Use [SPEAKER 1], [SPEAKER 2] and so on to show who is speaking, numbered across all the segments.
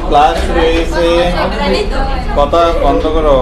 [SPEAKER 1] Class রয়েছে কথা বন্ধ করো।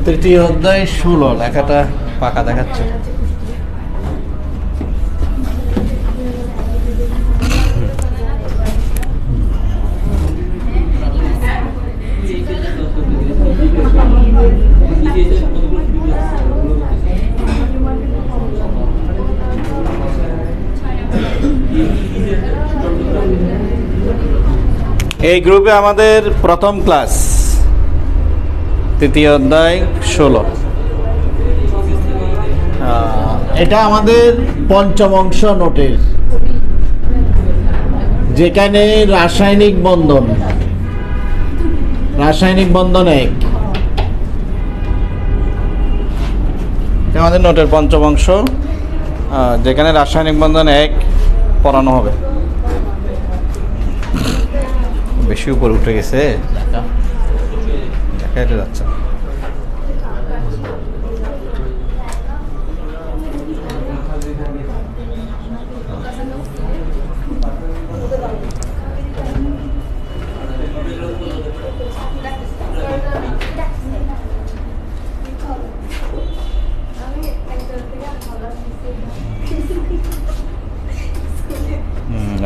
[SPEAKER 1] তৃতীয় অধ্যায় 16 লেখাটা পাকা দেখাচ্ছে। এই গ্রুপে আমাদের প্রথম ক্লাস, তৃতীয় অধ্যায় 16। এটা আমাদের পঞ্চম অংশ নোটের, যেখানে রাসায়নিক বন্ধন 1 আমাদের নোটের পঞ্চম অংশ, যেখানে রাসায়নিক বন্ধন 1 পড়ানো হবে। বেশি উপরে উঠে গেছে, দেখা যাচ্ছে।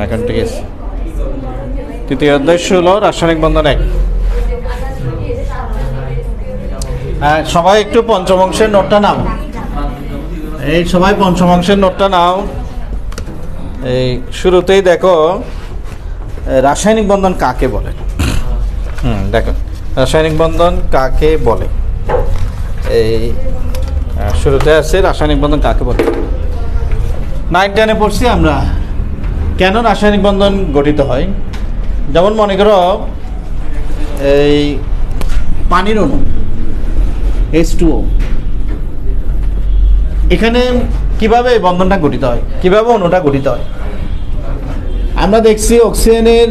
[SPEAKER 1] এখন ঠিক আছে। তৃতীয় অধ্যায় 16 রাসায়নিক বন্ধন 1। সবাই একটু পঞ্চম অংশের নোটটা নাও। এই সবাই পঞ্চম অংশের নোটটা নাও। এই শুরুতেই দেখো রাসায়নিক বন্ধন কাকে বলে। দেখো রাসায়নিক বন্ধন কাকে বলে। এই শুরুতে আছে রাসায়নিক বন্ধন কাকে বলে। 9-10 পড়ছি আমরা কেন রাসায়নিক বন্ধন গঠিত হয়। যেমন মনে করো এই পানির অণু H2O, এখানে কিভাবে এই বন্ধনটা গঠিত হয়, কিভাবে অণুটা গঠিত হয়। আমরা দেখছি অক্সিজেনের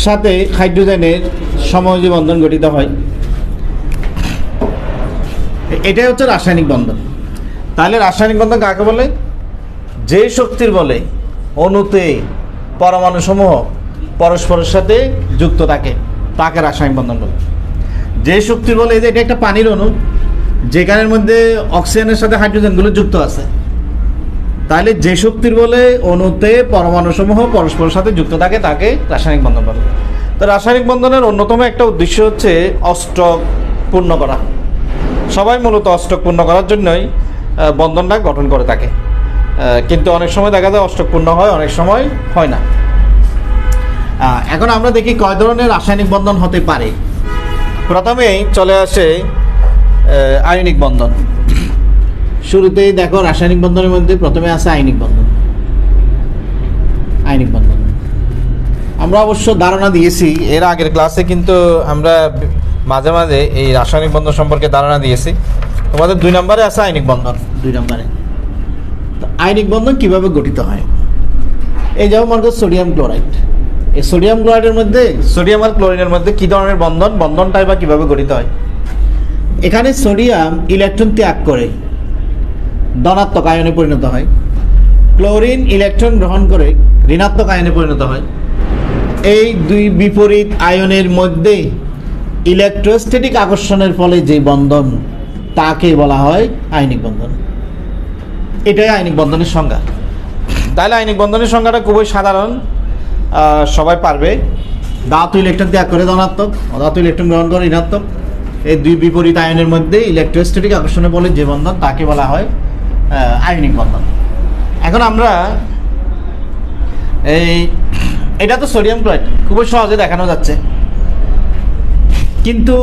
[SPEAKER 1] সাথে হাইড্রোজেনের সমযোজী বন্ধন গঠিত হয়। এটাই হচ্ছে রাসায়নিক বন্ধন। তাহলে রাসায়নিক বন্ধন কাকে বলে? যে শক্তির বলে অণুতে পরমাণু সমূহ পরস্পরের সাথে যুক্ত থাকে তাকে রাসায়নিক বন্ধন বলে। যে শক্তির বলে যে এটা একটা পানির অণু, যেখানের মধ্যে অক্সিজেনের সাথে হাইড্রোজেনগুলো যুক্ত আছে, তাহলে যে শক্তির বলে অণুতে পরমাণু সমূহ পরস্পরের সাথে যুক্ত থাকে তাকে রাসায়নিক বন্ধন বলে। তো রাসায়নিক বন্ধনের অন্যতম একটা উদ্দেশ্য হচ্ছে অষ্টক পূর্ণ করা। সবাই মূলত অষ্টক পূর্ণ করার জন্যই বন্ধনটা গঠন করে থাকে, কিন্তু অনেক সময় দেখা যায় অষ্টক পূর্ণ হয়, অনেক সময় হয় না। এখন আমরা দেখি কয় ধরনের রাসায়নিক বন্ধন হতে পারে। প্রথমেই চলে আসে আয়নিক বন্ধন। শুরুতেই দেখো রাসায়নিক বন্ধনের মধ্যে প্রথমে আছে আয়নিক বন্ধন। আয়নিক বন্ধন আমরা অবশ্য ধারণা দিয়েছি এর আগের ক্লাসে, কিন্তু আমরা মাঝে মাঝে এই রাসায়নিক বন্ধন সম্পর্কে ধারণা দিয়েছি। তোমাদের 2 নম্বরে আছে আয়নিক বন্ধন। 2 নম্বরে আয়নিক বন্ধন কিভাবে গঠিত হয়। এই যেমন মনে করো সোডিয়াম ক্লোরাইড। এই সোডিয়াম ক্লোরাইডের মধ্যে, সোডিয়াম আর ক্লোরিনের মধ্যে কি ধরনের বন্ধনটাই বা কিভাবে গঠিত হয়। এখানে সোডিয়াম ইলেকট্রন ত্যাগ করে ধনাত্মক আয়নে পরিণত হয়, ক্লোরিন ইলেকট্রন গ্রহণ করে ঋণাত্মক আয়নে পরিণত হয়। এই দুই বিপরীত আয়নের মধ্যে ইলেকট্রোস্ট্যাটিক আকর্ষণের ফলে যে বন্ধন তাকে বলা হয় আয়নিক বন্ধন। এটাই আয়নিক বন্ধনের সংজ্ঞা। তাহলে আয়নিক বন্ধনের সংজ্ঞাটা খুবই সাধারণ, সবাই পারবে। ধাতু ইলেকট্রন ত্যাগ করে ধনাত্মক, অধাতু ইলেকট্রন গ্রহণ করে ঋণাত্মক। এই দুই বিপরীত আয়নের মধ্যে ইলেকট্রোস্ট্যাটিক আকর্ষণের বলে যে বন্ধন তাকে বলা হয় আয়নিক বন্ধন। এখন আমরা এটা তো সোডিয়াম ক্লোরাইড খুবই সহজে দেখানো যাচ্ছে, কিন্তু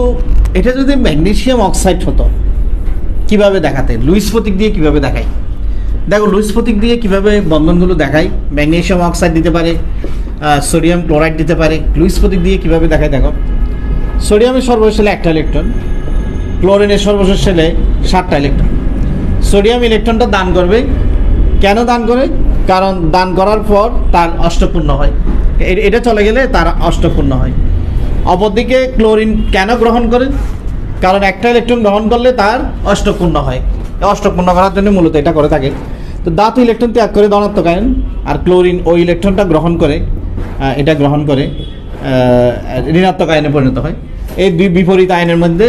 [SPEAKER 1] এটা যদি ম্যাগনেসিয়াম অক্সাইড হতো কিভাবে দেখাতে, লুইস প্রতীক দিয়ে কিভাবে দেখাই? দেখো লুইস প্রতীক দিয়ে কিভাবে বন্ধনগুলো দেখাই। ম্যাগনেসিয়াম অক্সাইড দিতে পারে, সোডিয়াম ক্লোরাইড দিতে পারে। লুইস প্রতীক দিয়ে কিভাবে দেখায় দেখো, সোডিয়ামের সর্বশেষ সেলে 1টা ইলেকট্রন, ক্লোরিনের সর্বশেষ সেলে 7টা ইলেকট্রন। সোডিয়াম ইলেকট্রনটা দান করবে, কেন দান করে? কারণ দান করার পর তার অষ্টপূর্ণ হয়, এটা চলে গেলে তার অষ্টপূর্ণ হয়। অপরদিকে ক্লোরিন কেন গ্রহণ করে? কারণ একটা ইলেকট্রন গ্রহণ করলে তার অষ্টপূর্ণ হয়, অষ্টপূর্ণ করার জন্য মূলত এটা করে থাকে। তো ধাতু ইলেকট্রন ত্যাগ করে ধনাত্মক আয়ন, আর ক্লোরিন ওই ইলেকট্রনটা গ্রহণ করে, এটা গ্রহণ করে ঋণাত্মক আয়নে পরিণত হয়। এই দুই বিপরীত আয়নের মধ্যে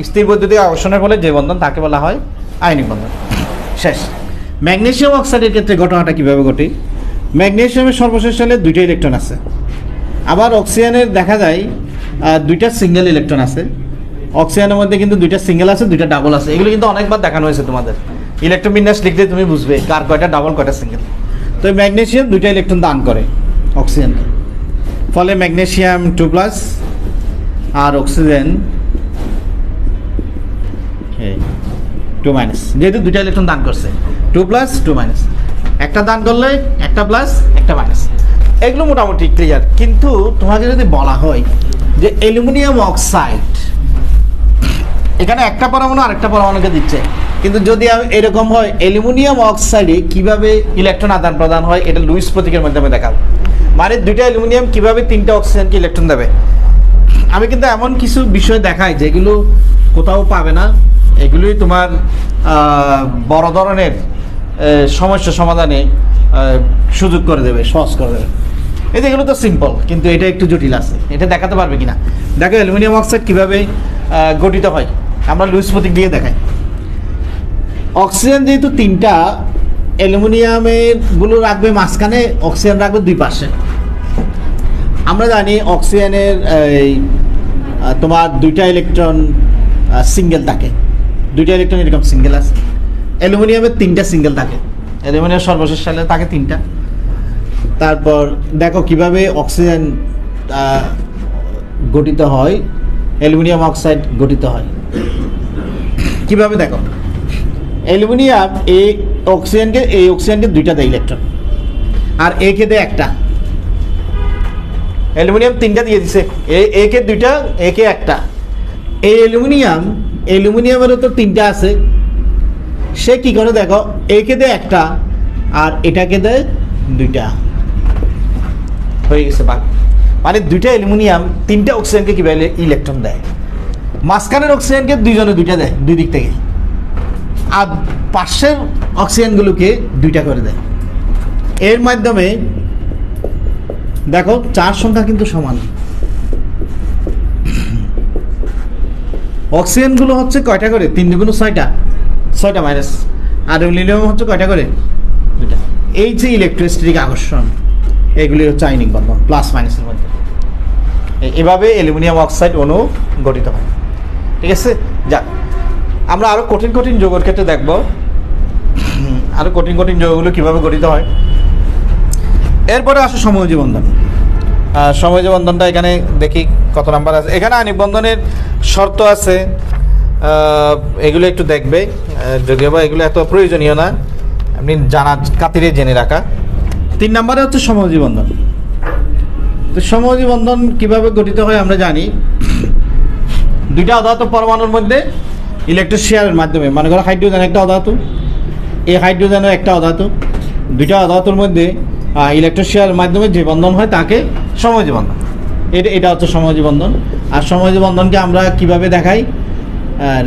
[SPEAKER 1] স্থির বৈদ্যুতিক আকর্ষণের ফলে যে বন্ধন তাকে বলা হয় আয়নিক বন্ধন। শেষ। ম্যাগনেসিয়াম অক্সাইডের ক্ষেত্রে ঘটনাটা কীভাবে ঘটে? ম্যাগনেসিয়ামের সর্বশেষ সেলে 2টা ইলেকট্রন আছে, আবার অক্সিজেনের দেখা যায় 2টা সিঙ্গেল ইলেকট্রন আছে। অক্সিজেনের মধ্যে কিন্তু 2টা সিঙ্গেল আছে, 2টা ডাবল আছে। এগুলো কিন্তু অনেকবার দেখানো হয়েছে তোমাদের, ইলেকট্রোবিন্যাস লিখলে তুমি বুঝবে কার কয়টা ডাবল কয়টা সিঙ্গেল। তো ম্যাগনেসিয়াম 2টা ইলেকট্রন দান করে অক্সিজেনকে, ফলে ম্যাগনেসিয়াম 2+ আর অক্সিজেন 2-, যেহেতু 2টা ইলেকট্রন দান করছে 2+, 2-, একটা দান করলে একটা প্লাস একটা মাইনাস। এগুলো মোটামুটি ক্লিয়ার। কিন্তু তোমাকে যদি বলা হয় যে অ্যালুমিনিয়াম অক্সাইড, এখানে একটা পরমাণু আরেকটা পরমাণুকে দিচ্ছে, কিন্তু যদি এরকম হয় অ্যালুমিনিয়াম অক্সাইডে কিভাবে ইলেকট্রন আদান প্রদান হয়, এটা লুইস প্রতীকের মাধ্যমে দেখাবো। মানে 2টা অ্যালুমিনিয়াম কিভাবে 3টা অক্সিজেনকে ইলেকট্রন দেবে। আমি কিন্তু এমন কিছু বিষয় দেখাই যেগুলো কোথাও পাবে না, এগুলোই তোমার বড় ধরনের সমস্যা সমাধানে সুযোগ করে দেবে, সহজ করে দেবে। এই যেগুলো তো সিম্পল, কিন্তু এটা একটু জটিল আছে, এটা দেখাতে পারবে কিনা। দেখো অ্যালুমিনিয়াম অক্সাইড কীভাবে গঠিত হয়, আমরা লুইস প্রতীক দিয়ে দেখাই। অক্সিজেন যেহেতু 3টা, অ্যালুমিনিয়ামের গুলো রাখবে মাঝখানে, অক্সিজেন রাখবে 2 পাশে। আমরা জানি অক্সিজেনের তোমার 2টা ইলেকট্রন সিঙ্গেল থাকে, 2টা ইলেকট্রন এরকম সিঙ্গেল আছে। অ্যালুমিনিয়ামের 3টা সিঙ্গেল থাকে, অ্যালুমিনিয়াম সর্বশেষ সালে থাকে 3টা। তারপর দেখো কিভাবে অক্সিজেন গঠিত হয়, অ্যালুমিনিয়াম অক্সাইড গঠিত হয় কিভাবে দেখো। অ্যালুমিনিয়াম এই অক্সিজেনকে 2টা দেয় ইলেকট্রন, আর একে দেয় একটা। অ্যালুমিনিয়াম 3টা দিয়ে দিছে, একে 2টা, একে একটা। এই অ্যালুমিনিয়ামেরও তো 3টা আছে, সে কি করে দেখো, একে দেয় একটা আর এটাকে দেয় 2টা, হয়ে গেছে ভাগ। মানে 2টা অ্যালুমিনিয়াম 3টা অক্সিজেনকে কিভাবে ইলেকট্রন দেয়। মাঝখানের অক্সিজেনকে 2জনে 2টা দেয়, 2 দিক থেকে, আর পাশের অক্সিজেনগুলোকে 2টা করে দেয়। এর মাধ্যমে দেখো 4 সংখ্যা কিন্তু সমান। অক্সিজেনগুলো হচ্ছে কয়টা করে, 3 × 6টা, 6টা মাইনাস, আর অ্যালুমিনিয়াম হচ্ছে কয়টা করে, 2টা। এই যে ইলেকট্রোস্ট্যাটিক আকর্ষণ, এগুলি হচ্ছে আয়নিক বন্ধন প্লাস মাইনাসের মধ্যে। এভাবে অ্যালুমিনিয়াম অক্সাইড অণু গঠিত হয়। ঠিক আছে, যাক আমরা আরও কঠিন কঠিন যৌগের ক্ষেত্রে দেখব, আরও কঠিন কঠিন যৌগগুলো কীভাবে গঠিত হয়। এরপরে আসে সমযোজী বন্ধন। সমযোজী বন্ধনটা এখানে দেখি কত নাম্বার আছে। এখানে আণবিক বন্ধনের শর্ত আছে, এগুলো একটু দেখবে, যদিও বা এগুলো এত প্রয়োজনীয় না, আপনি জানা খাতিরে জেনে রাখা। 3 নম্বরে হচ্ছে সমযোজী বন্ধন। তো সমযোজী বন্ধন কীভাবে গঠিত হয় আমরা জানি, 2টা অধাতু পরমাণুর মধ্যে ইলেকট্রন শেয়ারের মাধ্যমে, মনে করো হাইড্রোজেন একটা অধাতু, এই হাইড্রোজেনও একটা অধাতু, 2টা অধাতুর মধ্যে ইলেকট্রন শেয়ারের মাধ্যমে যে বন্ধন হয় তাকে সমযোজী বন্ধন। এটা হচ্ছে সমযোজী বন্ধন। আর সমযোজী বন্ধনকে আমরা কিভাবে দেখাই,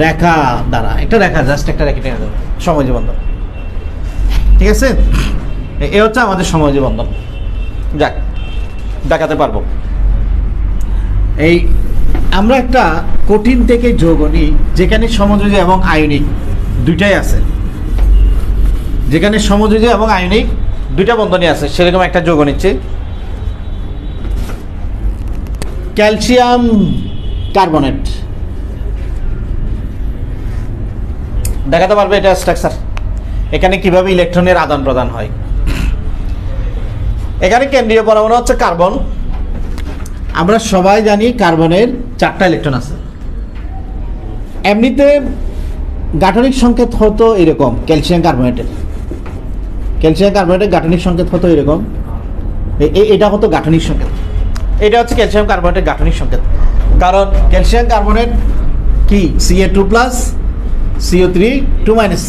[SPEAKER 1] রেখা দ্বারা, একটা রেখা, জাস্ট একটা রেখা টেনে দেবো, সমযোজী বন্ধন। ঠিক আছে, এ হচ্ছে আমাদের সমযোজী বন্ধন। যাক, দেখাতে পারবো। এই আমরা একটা কঠিন থেকে যৌগ নিই যেখানে সমযোজী এবং আয়নিক 2টাই আছে, যেখানে সমযোজী এবং আয়নিক 2টা বন্ধনই আছে, সেরকম একটা যৌগ নিচ্ছে, ক্যালসিয়াম কার্বনেট। দেখাতে পারবে এটা স্ট্রাকচার, এখানে কিভাবে ইলেকট্রনের আদান প্রদান হয়। এখানে কেন্দ্রীয় পরমাণু হচ্ছে কার্বন। আমরা সবাই জানি কার্বনের 4টা ইলেকট্রন আছে। এমনিতে গাঠনিক সংকেত হতো এরকম, ক্যালসিয়াম কার্বনেটের গাঠনিক সংকেত হতো এরকম, এটা হতো গাঠনিক সংকেত। এটা হচ্ছে ক্যালসিয়াম কার্বনেটের গাঠনিক সংকেত। কারণ ক্যালসিয়াম কার্বনেট কি Ca2+, CO3 2-,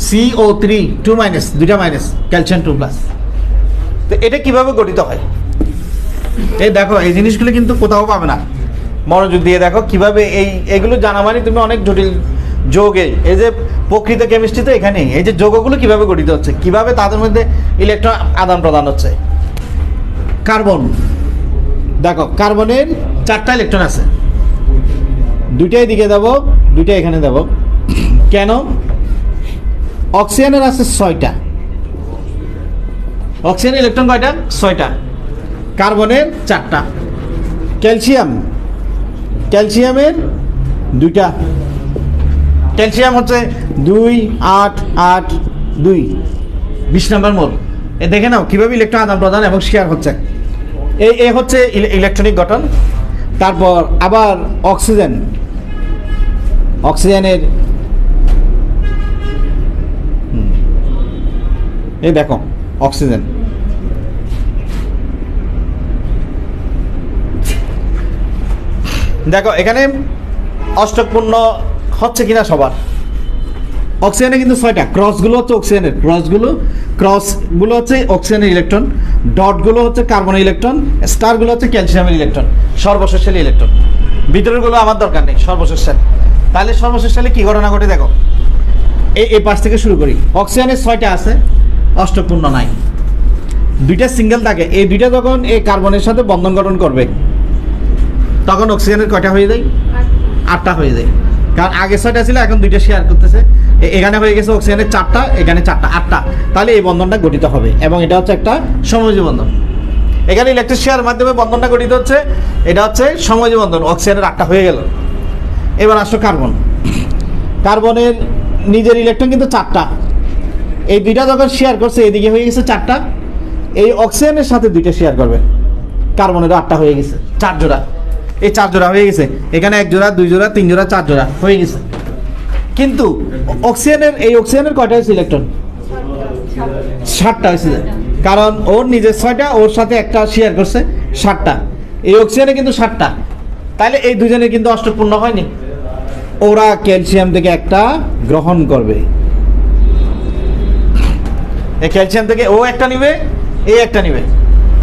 [SPEAKER 1] CO3 2-, দুইটা মাইনাস, ক্যালসিয়াম 2+। তো এটা কিভাবে গঠিত হয়, এই দেখো এই জিনিসগুলো কিন্তু কোথাও পাবে না, মনোযোগ দিয়ে দেখো কিভাবে এইগুলো জানা মানে তুমি অনেক জটিল যৌগে, এই যে প্রকৃত কেমিস্ট্রিতে এখানে এই যে যৌগগুলো কিভাবে গঠিত হচ্ছে, কিভাবে তাদের মধ্যে ইলেকট্রন আদান প্রদান হচ্ছে। কার্বন দেখো, কার্বনের 4টা ইলেকট্রন আছে, 2টা এদিকে দেব, 2টা এখানে দেব। কেন? অক্সিজেনের আছে 6টা, অক্সিজেনের ইলেকট্রন কয়টা? 6টা। কার্বনের 4টা। ক্যালসিয়ামের 2টা। ক্যালসিয়াম হচ্ছে 2-8-8-2, 20 নম্বর মোল। এ দেখে নাও কিভাবে ইলেকট্রন আদান প্রদান এবং শেয়ার হচ্ছে। এই হচ্ছে ইলেকট্রনিক গঠন। তারপর আবার অক্সিজেনের এই দেখো অক্সিজেন, দেখো এখানে অষ্টকপূর্ণ হচ্ছে কিনা সবার। অক্সিজেনে কিন্তু 6টা, ক্রসগুলো হচ্ছে অক্সিজেনের, ক্রসগুলো হচ্ছে অক্সিজেনের ইলেকট্রন, ডটগুলো হচ্ছে কার্বনের ইলেকট্রন, স্টারগুলো হচ্ছে ক্যালসিয়ামের ইলেকট্রন, সর্বশেষ সালে ইলেকট্রন। ভিতরেরগুলো আমার দরকার নেই, সর্বশেষ সালে। তাহলে সর্বশেষ সালে কি ঘটনা ঘটে দেখো, এই পাশ থেকে শুরু করি। অক্সিজেনের 6টা আছে, অষ্টকপূর্ণ নাই, 2টা সিঙ্গেল থাকে। এই 2টা যখন এই কার্বনের সাথে বন্ধন গঠন করবে তখন অক্সিজেনের কয়টা হয়ে যায়? 8টা হয়ে যায়। কারণ আগে 6টা ছিল, এখন 2টা শেয়ার করতেছে। এখানে হয়ে গেছে অক্সিজেনের 4টা, এখানে 4টা, 8টা। তাহলে এই বন্ধনটা গঠিত হবে এবং এটা হচ্ছে একটা সমযোজী বন্ধন। এখানে ইলেকট্রিক শেয়ার মাধ্যমে বন্ধনটা গঠিত হচ্ছে, এটা হচ্ছে সমযোজী বন্ধন। অক্সিজেনের 8টা হয়ে গেল। এবার আসো কার্বনের নিজের ইলেকট্রন কিন্তু 4টা। এই 2টা যখন শেয়ার করছে, এদিকে হয়ে গেছে 4টা, এই অক্সিজেনের সাথে 2টা শেয়ার করবে, কার্বনের 8টা হয়ে গেছে, 4 জোড়া। এই 4 জোড়া হয়ে গেছে, এখানে 1 জোড়া, 2 জোড়া, 3 জোড়া, 4 জোড়া হয়ে গেছে। কিন্তু অক্সিজেনের কয়টা হয়েছে ইলেকট্রন? 7টা হয়েছে, কারণ ওর নিজের 6টা, ওর সাথে একটা শেয়ার করছে, 7টা। এই অক্সিজেনে কিন্তু 7টা। তাহলে এই দুজনের কিন্তু অষ্টপূর্ণ হয়নি। ওরা ক্যালসিয়াম থেকে একটা গ্রহণ করবে, এই ক্যালসিয়াম থেকে ও একটা নিবে, এই একটা নিবে।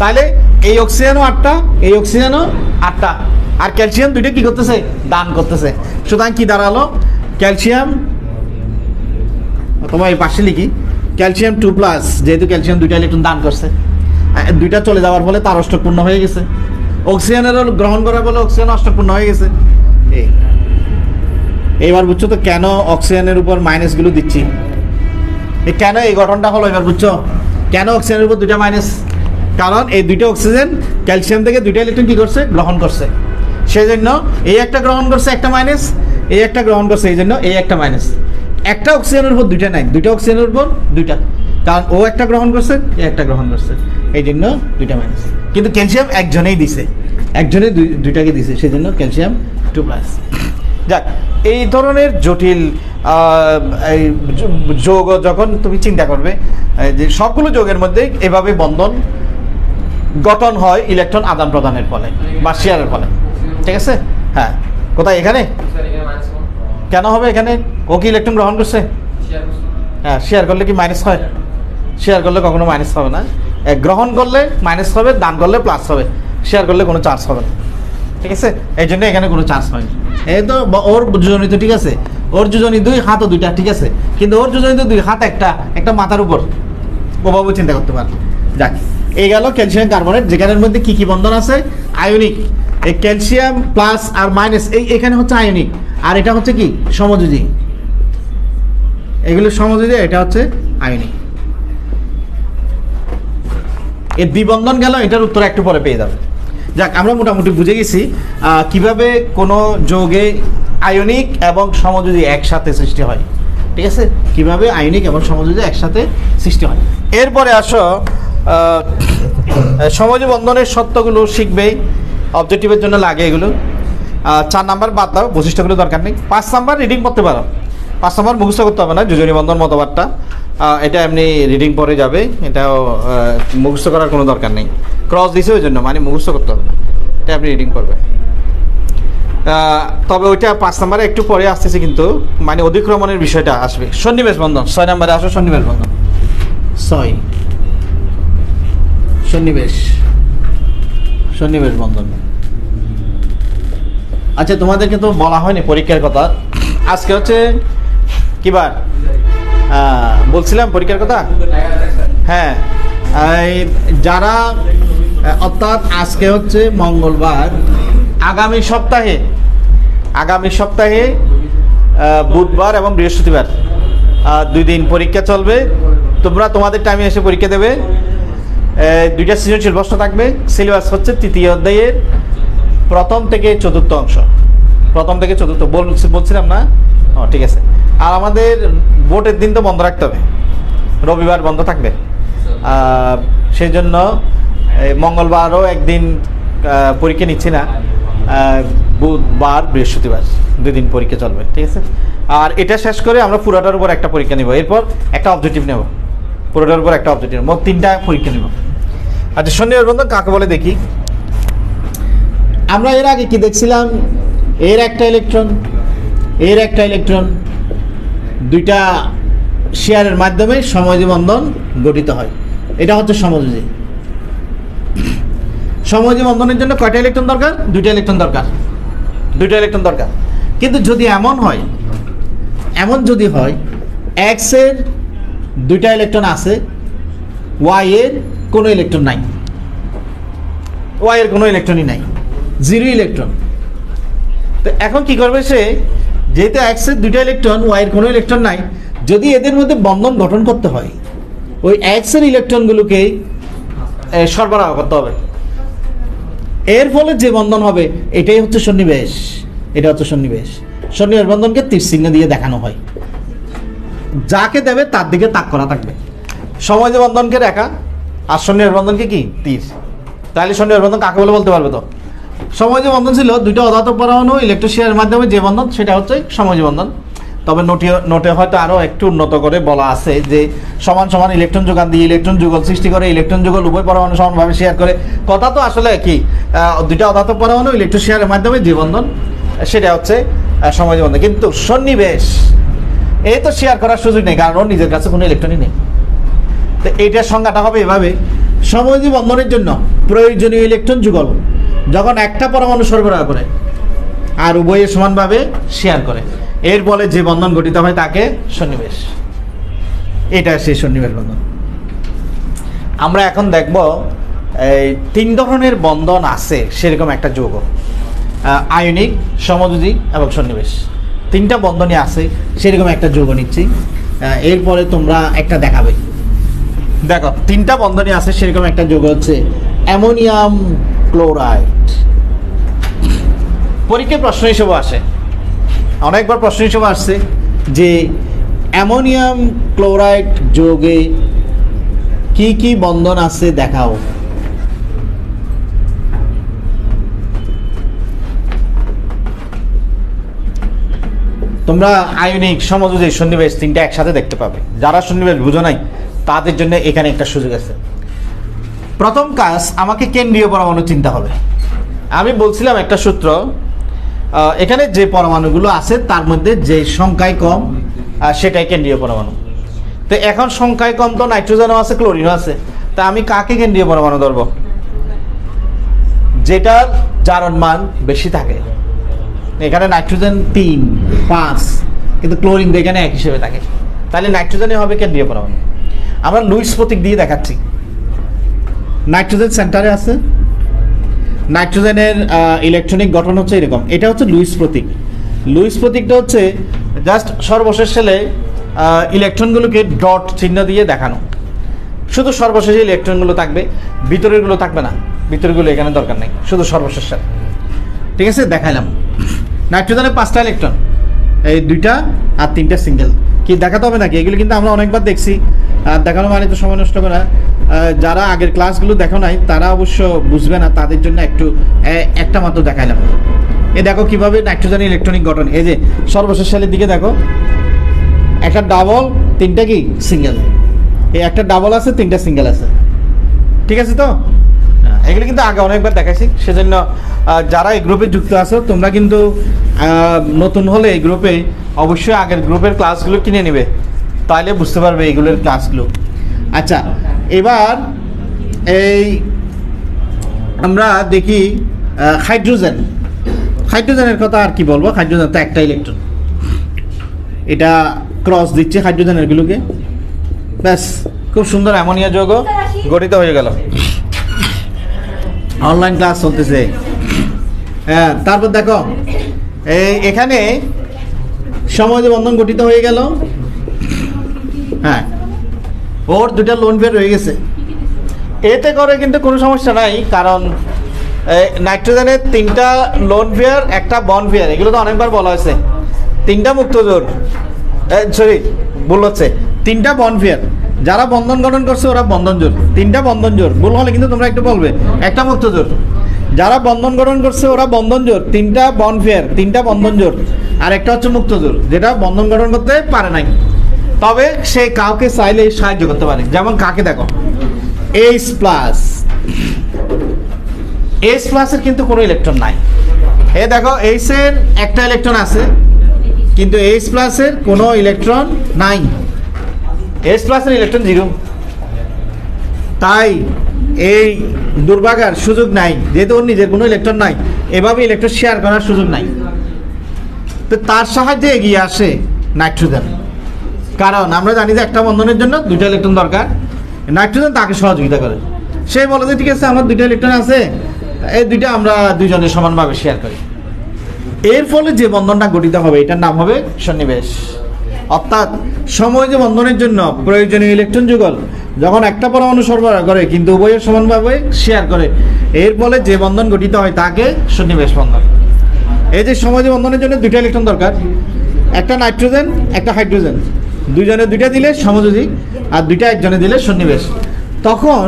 [SPEAKER 1] তাহলে এই অক্সিজেনও 8টা, এই অক্সিজেনও 8টা, আর ক্যালসিয়াম 2টা কি করতেছে? দান করতেছে। সুতরাং কি দাঁড়ালো? ক্যালসিয়াম, তোমার এই পাশে লিখি, ক্যালসিয়াম 2+, যেহেতু ক্যালসিয়াম 2টা ইলেকট্রন দান করছে, 2টা চলে যাওয়ার ফলে তার অষ্টকপূর্ণ হয়ে গেছে। অক্সিজেনেরও গ্রহণ করার ফলে অক্সিজেন অষ্টকপূর্ণ হয়ে গেছে। এইবার বুঝছো তো কেন অক্সিজেনের উপর মাইনাসগুলো দিচ্ছি, কেন এই গঠনটা হলো। এবার বুঝছো কেন অক্সিজেনের উপর 2টা মাইনাস? কারণ এই 2টা অক্সিজেন ক্যালসিয়াম থেকে 2টা ইলেকট্রন কি করছে? গ্রহণ করছে। সেই জন্য এই একটা গ্রহণ করছে, একটা মাইনাস, এই একটা গ্রহণ করছে, এই জন্য এই একটা মাইনাস। একটা অক্সিজেনের উপর 2টা নাই, 2টা অক্সিজেনের উপর 2টা, কারণ ও একটা গ্রহণ করছে, এ একটা গ্রহণ করছে, এই জন্য 2টা মাইনাস। কিন্তু ক্যালসিয়াম একজনেই দিছে, একজনে 2টাকে দিছে, সেই জন্য ক্যালসিয়াম 2+। যাক, এই ধরনের জটিল যৌগ যখন তুমি চিন্তা করবে যে সবগুলো যৌগের মধ্যে এভাবে বন্ধন গঠন হয় ইলেকট্রন আদান প্রদানের ফলে বা শেয়ারের ফলে, ঠিক আছে? হ্যাঁ, কোথায়? এখানে কেন হবে? এখানে ও কি ইলেকট্রন গ্রহণ করছে? হ্যাঁ, শেয়ার করলে কি মাইনাস হয়? শেয়ার করলে কখনো মাইনাস হবে না। গ্রহণ করলে মাইনাস হবে, দান করলে প্লাস হবে, শেয়ার করলে কোনো চার্জ হবে না, ঠিক আছে? এই জন্য এখানে কোনো চার্জ হয়নি। এই তো ওর যোজনী তো ঠিক আছে, ওর যোজনী 2, হাতও 2টা, ঠিক আছে, কিন্তু ওর যোজনী তো 2, হাত একটা মাথার উপর, ওভাবে চিন্তা করতে পারে। যাক, এই গেল ক্যালসিয়াম কার্বনেট, যেখানের মধ্যে কি কি বন্ধন আছে? আয়নিক। এই ক্যালসিয়াম প্লাস আর মাইনাস, এখানে হচ্ছে আয়নিক, আর এটা হচ্ছে কি? সমযোজী। এগুলো সমযোজী, এটা হচ্ছে আয়নিক। এর দ্বিবন্ধন গেল, এটার উত্তর একটু পরে পেয়ে যাবে। যাক, আমরা মোটামুটি বুঝে গেছি কিভাবে কোনো যৌগে আয়নিক এবং সমযোজী একসাথে সৃষ্টি হয়। ঠিক আছে, কিভাবে আয়নিক এবং সমযোজী একসাথে সৃষ্টি হয়। এরপরে আসো সমযোজী বন্ধনের সত্যগুলো শিখবে, অবজেক্টিভের জন্য লাগে এগুলো। 4 নাম্বার বাদ দাও, বৈশিষ্ট্যগুলো দরকার নেই। 5 নাম্বার রিডিং করতে পারো, 5 নাম্বার মুখস্থ করতে হবে না। যোজনী বন্ধন মতবাদটা এটা এমনি রিডিং পরে যাবে, এটাও মুখস্থ করার কোনো দরকার নেই। ক্রস দিছে ওই জন্য, মানে মুখস্থ করতে হবে না, এটা আপনি রিডিং করবে। তবে ওইটা 5 নাম্বারে একটু পরে আসতেছে, কিন্তু মানে অধিক্রমণের বিষয়টা আসবে। সন্নিবেশ বন্ধন 6 নাম্বারে আসো। সন্নিবেশ বন্ধন 6, সন্নিবেশ বন্ধন। আচ্ছা, তোমাদেরকে তো বলা হয়নি পরীক্ষার কথা। আজকে হচ্ছে কি বার বলছিলাম পরীক্ষার কথা? হ্যাঁ, যারা অর্থাৎ আজকে হচ্ছে মঙ্গলবার, আগামী সপ্তাহে বুধবার এবং বৃহস্পতিবার 2 দিন পরীক্ষা চলবে। তোমরা তোমাদের টাইমে এসে পরীক্ষা দেবে। 2টা সৃজনশীল প্রশ্ন থাকবে। সিলেবাস হচ্ছে 3য় অধ্যায়ের 1ম থেকে 4র্থ অংশ। 1ম থেকে 4র্থ বলছিলাম না? ঠিক আছে। আর আমাদের ভোটের দিন তো বন্ধ রাখতে হবে, রবিবার বন্ধ থাকবে। সেই জন্য মঙ্গলবারও একদিন পরীক্ষা নিচ্ছি না, বুধবার বৃহস্পতিবার 2 দিন পরীক্ষা চলবে। ঠিক আছে। আর এটা শেষ করে আমরা পুরোটার উপর একটা পরীক্ষা নেব, এরপর একটা অবজেক্টিভ নেব, পুরোটার উপর একটা অবজেক্টিভ, মোট 3টা পরীক্ষা নেব। আচ্ছা, সন্নিবেশ বন্ধন কাকে বলে দেখি। আমরা এর আগে কি দেখছিলাম? এর একটা ইলেকট্রন 2টা শেয়ারের মাধ্যমে সমযোজী বন্ধন গঠিত হয়। এটা হচ্ছে সমযোজী। সমযোজী বন্ধনের জন্য কয়টা ইলেকট্রন দরকার? 2টা ইলেকট্রন দরকার। কিন্তু যদি এমন যদি হয় X এর 2টা ইলেকট্রন আছে, Y এর কোনো ইলেকট্রন নাই, Y এর কোনো ইলেকট্রনই নাই, 0 ইলেকট্রন। তো এখন কি করবে সে? যেহেতু X এর 2টা ইলেকট্রন, Y এর কোনো ইলেকট্রন নাই, যদি এদের মধ্যে বন্ধন গঠন করতে হয়, ওই X এর ইলেকট্রনগুলোকে সরবরাহ করতে হবে। এর ফলে যে বন্ধন হবে এটাই হচ্ছে সন্নিবেশ। এটা হচ্ছে সন্নিবেশ বন্ধনকে তীর চিহ্ন দিয়ে দেখানো হয়। যাকে দেবে তার দিকে তাক করা থাকবে। সমযোজী বন্ধনকে রেখা আর সন্নিবেশ বন্ধনকে কি তীর। তাহলে সন্নিবেশ বন্ধন কাকে বলে বলতে পারবে? তো সমযোজী বন্ধন ছিল 2টা অধাতব পরমাণু ইলেকট্রোশেয়ারের মাধ্যমে যে বন্ধন, সেটা হচ্ছে সমযোজী বন্ধন। তবে নোটে হয়তো আরও একটু উন্নত করে বলা আছে যে সমান সমান ইলেকট্রন যোগান দিয়ে ইলেকট্রন যুগল সৃষ্টি করে, ইলেকট্রন যুগল উভয় পরমাণু সমানভাবে শেয়ার করে। কথা তো আসলে কি, 2টা অধাতব পরমাণু ইলেকট্রোশেয়ারের মাধ্যমে যে বন্ধন, সেটা হচ্ছে সমযোজী বন্ধন। কিন্তু সন্নিবেশ এই তো শেয়ার করার সুযোগ নেই, কারণ ওর নিজের কাছে কোনো ইলেকট্রনই নেই। তো এইটার সংজ্ঞাটা হবে এভাবে: সমযোজী বন্ধনের জন্য প্রয়োজনীয় ইলেকট্রন যুগল যখন একটা পরমাণু সরবরাহ করে আর উভয়ে সমানভাবে শেয়ার করে, এর ফলে যে বন্ধন গঠিত হয় তাকে সন্নিবেশ। এটা সেই সন্নিবেশ বন্ধন। আমরা এখন দেখব 3 ধরনের বন্ধন আছে সেরকম একটা যৌগ, আয়নিক, সমযোজী এবং সন্নিবেশ। 3টা বন্ধনই আছে সেরকম একটা যৌগ নিচ্ছি। এরপরে তোমরা একটা দেখাবে। দেখো, 3টা বন্ধনই আছে সেরকম একটা যৌগ হচ্ছে অ্যামোনিয়াম ক্লোরাইড। পরীক্ষায় প্রশ্ন হিসেবে আসে, অনেকবার প্রশ্ন হিসেবে আসছে যে অ্যামোনিয়াম ক্লোরাইড যৌগে কি কি বন্ধন আছে দেখাও। তোমরা আয়নিক, সমযোজী, সন্নিবেশ 3টা একসাথে দেখতে পাবে। যারা সন্নিবেশ বুঝো নাই তাদের জন্য এখানে একটা সুযোগ আছে। প্রথম কাজ, আমাকে কেন্দ্রীয় পরমাণু চিনতে হবে। আমি বলছিলাম একটা সূত্র, এখানে যে পরমাণুগুলো আছে তার মধ্যে যে সংখ্যায় কম সেটাই কেন্দ্রীয় পরমাণু। তো এখন সংখ্যায় কম তো নাইট্রোজেনও আছে, ক্লোরিনও আছে। তা আমি কাকে কেন্দ্রীয় পরমাণু ধরবো? যেটার জারণ মান বেশি থাকে। এখানে নাইট্রোজেন 3, 5, কিন্তু ক্লোরিন এখানে 1 হিসেবে থাকে, তাহলে নাইট্রোজেনে হবে কেন্দ্রীয় পরমাণু। আমরা লুইস প্রতীক দিয়ে দেখাচ্ছি। নাইট্রোজেন সেন্টারে আছে, নাইট্রোজেনের ইলেকট্রনিক গঠন হচ্ছে এরকম। এটা হচ্ছে লুইস প্রতীক। লুইস প্রতীকটা হচ্ছে জাস্ট সর্বশেষ সেলে ইলেকট্রনগুলোকে ডট চিহ্ন দিয়ে দেখানো। শুধু সর্বশেষে ইলেকট্রনগুলো থাকবে, ভিতরেরগুলো থাকবে না। ভিতরগুলো এখানে দরকার নেই, শুধু সর্বশেষ সেল। ঠিক আছে, দেখাইলাম। নাইট্রোজেনের 5টা ইলেকট্রন, এই 2টা আর 3টা সিঙ্গেল। কি দেখাতে হবে নাকি? এগুলো কিন্তু আমরা অনেকবার দেখছি, আর দেখানো মানে তো সময় নষ্ট করা। যারা আগের ক্লাসগুলো দেখো নাই তারা অবশ্য বুঝবে না, তাদের জন্য একটু একটা মাত্র দেখাইলাম। এই দেখো কিভাবে নাইট্রোজেনের ইলেকট্রনিক গঠন। এই যে সর্বশেষ সালের দিকে দেখো, একটা ডাবল, 3টা কি সিঙ্গেল। এই একটা ডাবল আছে, 3টা সিঙ্গেল আছে, ঠিক আছে তো? এগুলো কিন্তু আগে অনেকবার দেখাইছি, সেজন্য যারা এই গ্রুপে যুক্ত আছো তোমরা কিন্তু নতুন হলে এই গ্রুপে অবশ্যই আগের গ্রুপের ক্লাসগুলো কিনে নেবে, তাহলে বুঝতে পারবে এইগুলোর ক্লাসগুলো। আচ্ছা, এবার এই আমরা দেখি হাইড্রোজেন। হাইড্রোজেনের কথা আর কি বলবো, হাইড্রোজেন তো একটা ইলেকট্রন, এটা ক্রস দিচ্ছে হাইড্রোজেনেরগুলোকে, ব্যাস খুব সুন্দর অ্যামোনিয়া যৌগ গঠিত হয়ে গেল। অনলাইন ক্লাস চলতেছে। হ্যাঁ, তারপর দেখো এখানে সময় বন্ধন গঠিত হয়ে গেল। হ্যাঁ, ওর 2টা লোন পেয়ার রয়ে গেছে। এতে করে কিন্তু কোনো সমস্যা নাই, কারণ নাইট্রোজেনের 3টা লোন পেয়ার, একটা বন্ড পেয়ার, এগুলো তো অনেকবার বলা হয়েছে। 3টা মুক্ত জোড়, সরি ভুল হচ্ছে, 3টা বন্ড পেয়ার। যারা বন্ধন গঠন করছে ওরা বন্ধন জোড়, 3টা বন্ধন জোড়। ভুল হলে কিন্তু তোমরা একটু বলবে, একটা মুক্ত জোড়। যারা বন্ধন গঠন করছে ওরা বন্ধন জোড়, 3টা বন্ড পেয়ার, 3টা বন্ধন জোড়, আর একটা হচ্ছে মুক্ত জোড়, যেটা বন্ধন গঠন করতে পারে নাই, তবে সে কাউকে চাইলে সাহায্য করতে পারে। যেমন কাকে দেখো, H প্লাস, H প্লাসের কিন্তু কোনো ইলেকট্রন নাই। এই দেখো H এর একটা ইলেকট্রন আছে, কিন্তু H প্লাসের কোনো ইলেকট্রন নাই। H প্লাসের ইলেকট্রন 0, তাই এই দুর্ভাগার সুযোগ নাই, যেহেতু ওর নিজের কোনো ইলেকট্রন নাই, এভাবে ইলেকট্রন শেয়ার করার সুযোগ নাই। তো তার সাহায্যে এগিয়ে আসে নাইট্রোজেন, কারণ আমরা জানি যে একটা বন্ধনের জন্য 2টা ইলেকট্রন দরকার। নাইট্রোজেন তাকে সহযোগিতা করে, সে বলে যে ঠিক আছে আমার 2টা ইলেকট্রন আছে, এই 2টা আমরা দুজনে সমানভাবে শেয়ার করি। এর ফলে যে বন্ধনটা গঠিত হবে এটার নাম হবে সন্নিবেশ। অর্থাৎ সময় যে বন্ধনের জন্য প্রয়োজনীয় ইলেকট্রন যুগল যখন একটা পরমাণু সরবরাহ করে কিন্তু উভয়ের সমানভাবে শেয়ার করে, এর ফলে যে বন্ধন গঠিত হয় তাকে সন্নিবেশ বন্ধন। এই যে সময় যে বন্ধনের জন্য 2টা ইলেকট্রন দরকার, একটা নাইট্রোজেন একটা হাইড্রোজেন, দুজনে 2টা দিলে সমযোজী, আর 2টা একজনে দিলে সন্নিবেশ। তখন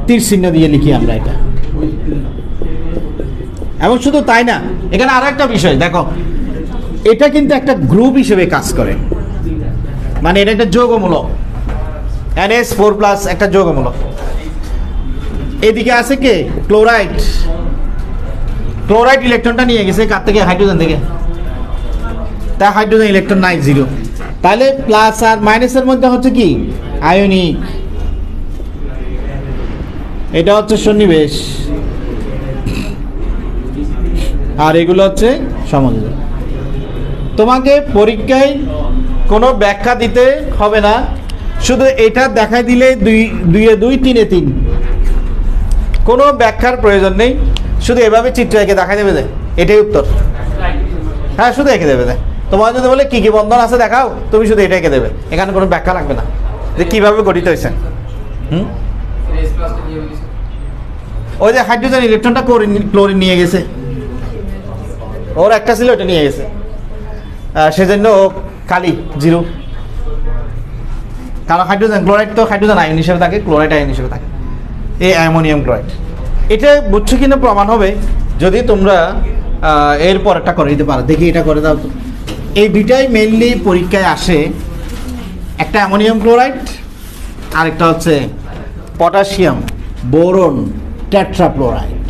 [SPEAKER 1] তীর চিহ্ন দিয়ে লিখি আমরা এটা। এবং শুধু তাই না, এখানে আরো একটা বিষয় দেখো, এটা কিন্তু একটা গ্রুপ হিসেবে কাজ করে, মানে এটা একটা যৌগমূলক। NH4+ একটা যৌগমূলক। এদিকে আছে কে? ক্লোরাইড। ক্লোরাইড ইলেকট্রনটা নিয়ে গেছে কার থেকে? হাইড্রোজেন থেকে। তা হাইড্রোজেন ইলেকট্রন নাই, 0। তাহলে প্লাস আর মাইনাসের মধ্যে হচ্ছে কি? আয়নিক। এটা হচ্ছে সন্নিবেশ, আর এগুলো হচ্ছে সমযোজী। তোমাকে পরীক্ষায় কোনো ব্যাখ্যা দিতে হবে না, শুধু এটা দেখাই দিলে 2 এ 2 3 এ 3, কোনো ব্যাখ্যার প্রয়োজন নেই, শুধু এভাবে চিত্র এঁকে দেখাই দেবে যে এটাই উত্তর। হ্যাঁ, শুধু এঁকে দেবে। তোমার যদি বলে কি কি বন্ধন আছে দেখাও, তুমি শুধু এটা এঁকে দেবে, এখানে কোনো ব্যাখ্যা লাগবে না যে কিভাবে গঠিত হয়েছে। ওই যে হাইড্রোজেন ইলেকট্রনটা ক্লোরিন নিয়ে গেছে, ওর একটা ছিল ওটা নিয়ে গেছে, সেজন্য ও খালি 0। কারণ হাইড্রোজেন ক্লোরাইড তো হাইড্রোজেন আয়ন হিসেবে থাকে, ক্লোরাইড আয়ন হিসেবে থাকে, এই অ্যামোনিয়াম ক্লোরাইড। এটা বুঝছো কিনা প্রমাণ হবে যদি তোমরা এর পরেরটা করে দিতে পারো। দেখি এটা করে দাও তো। এই 2টাই মেইনলি পরীক্ষায় আসে, একটা অ্যামোনিয়াম ক্লোরাইড আর একটা হচ্ছে পটাশিয়াম বোরন টেট্রাফ্লোরাইড,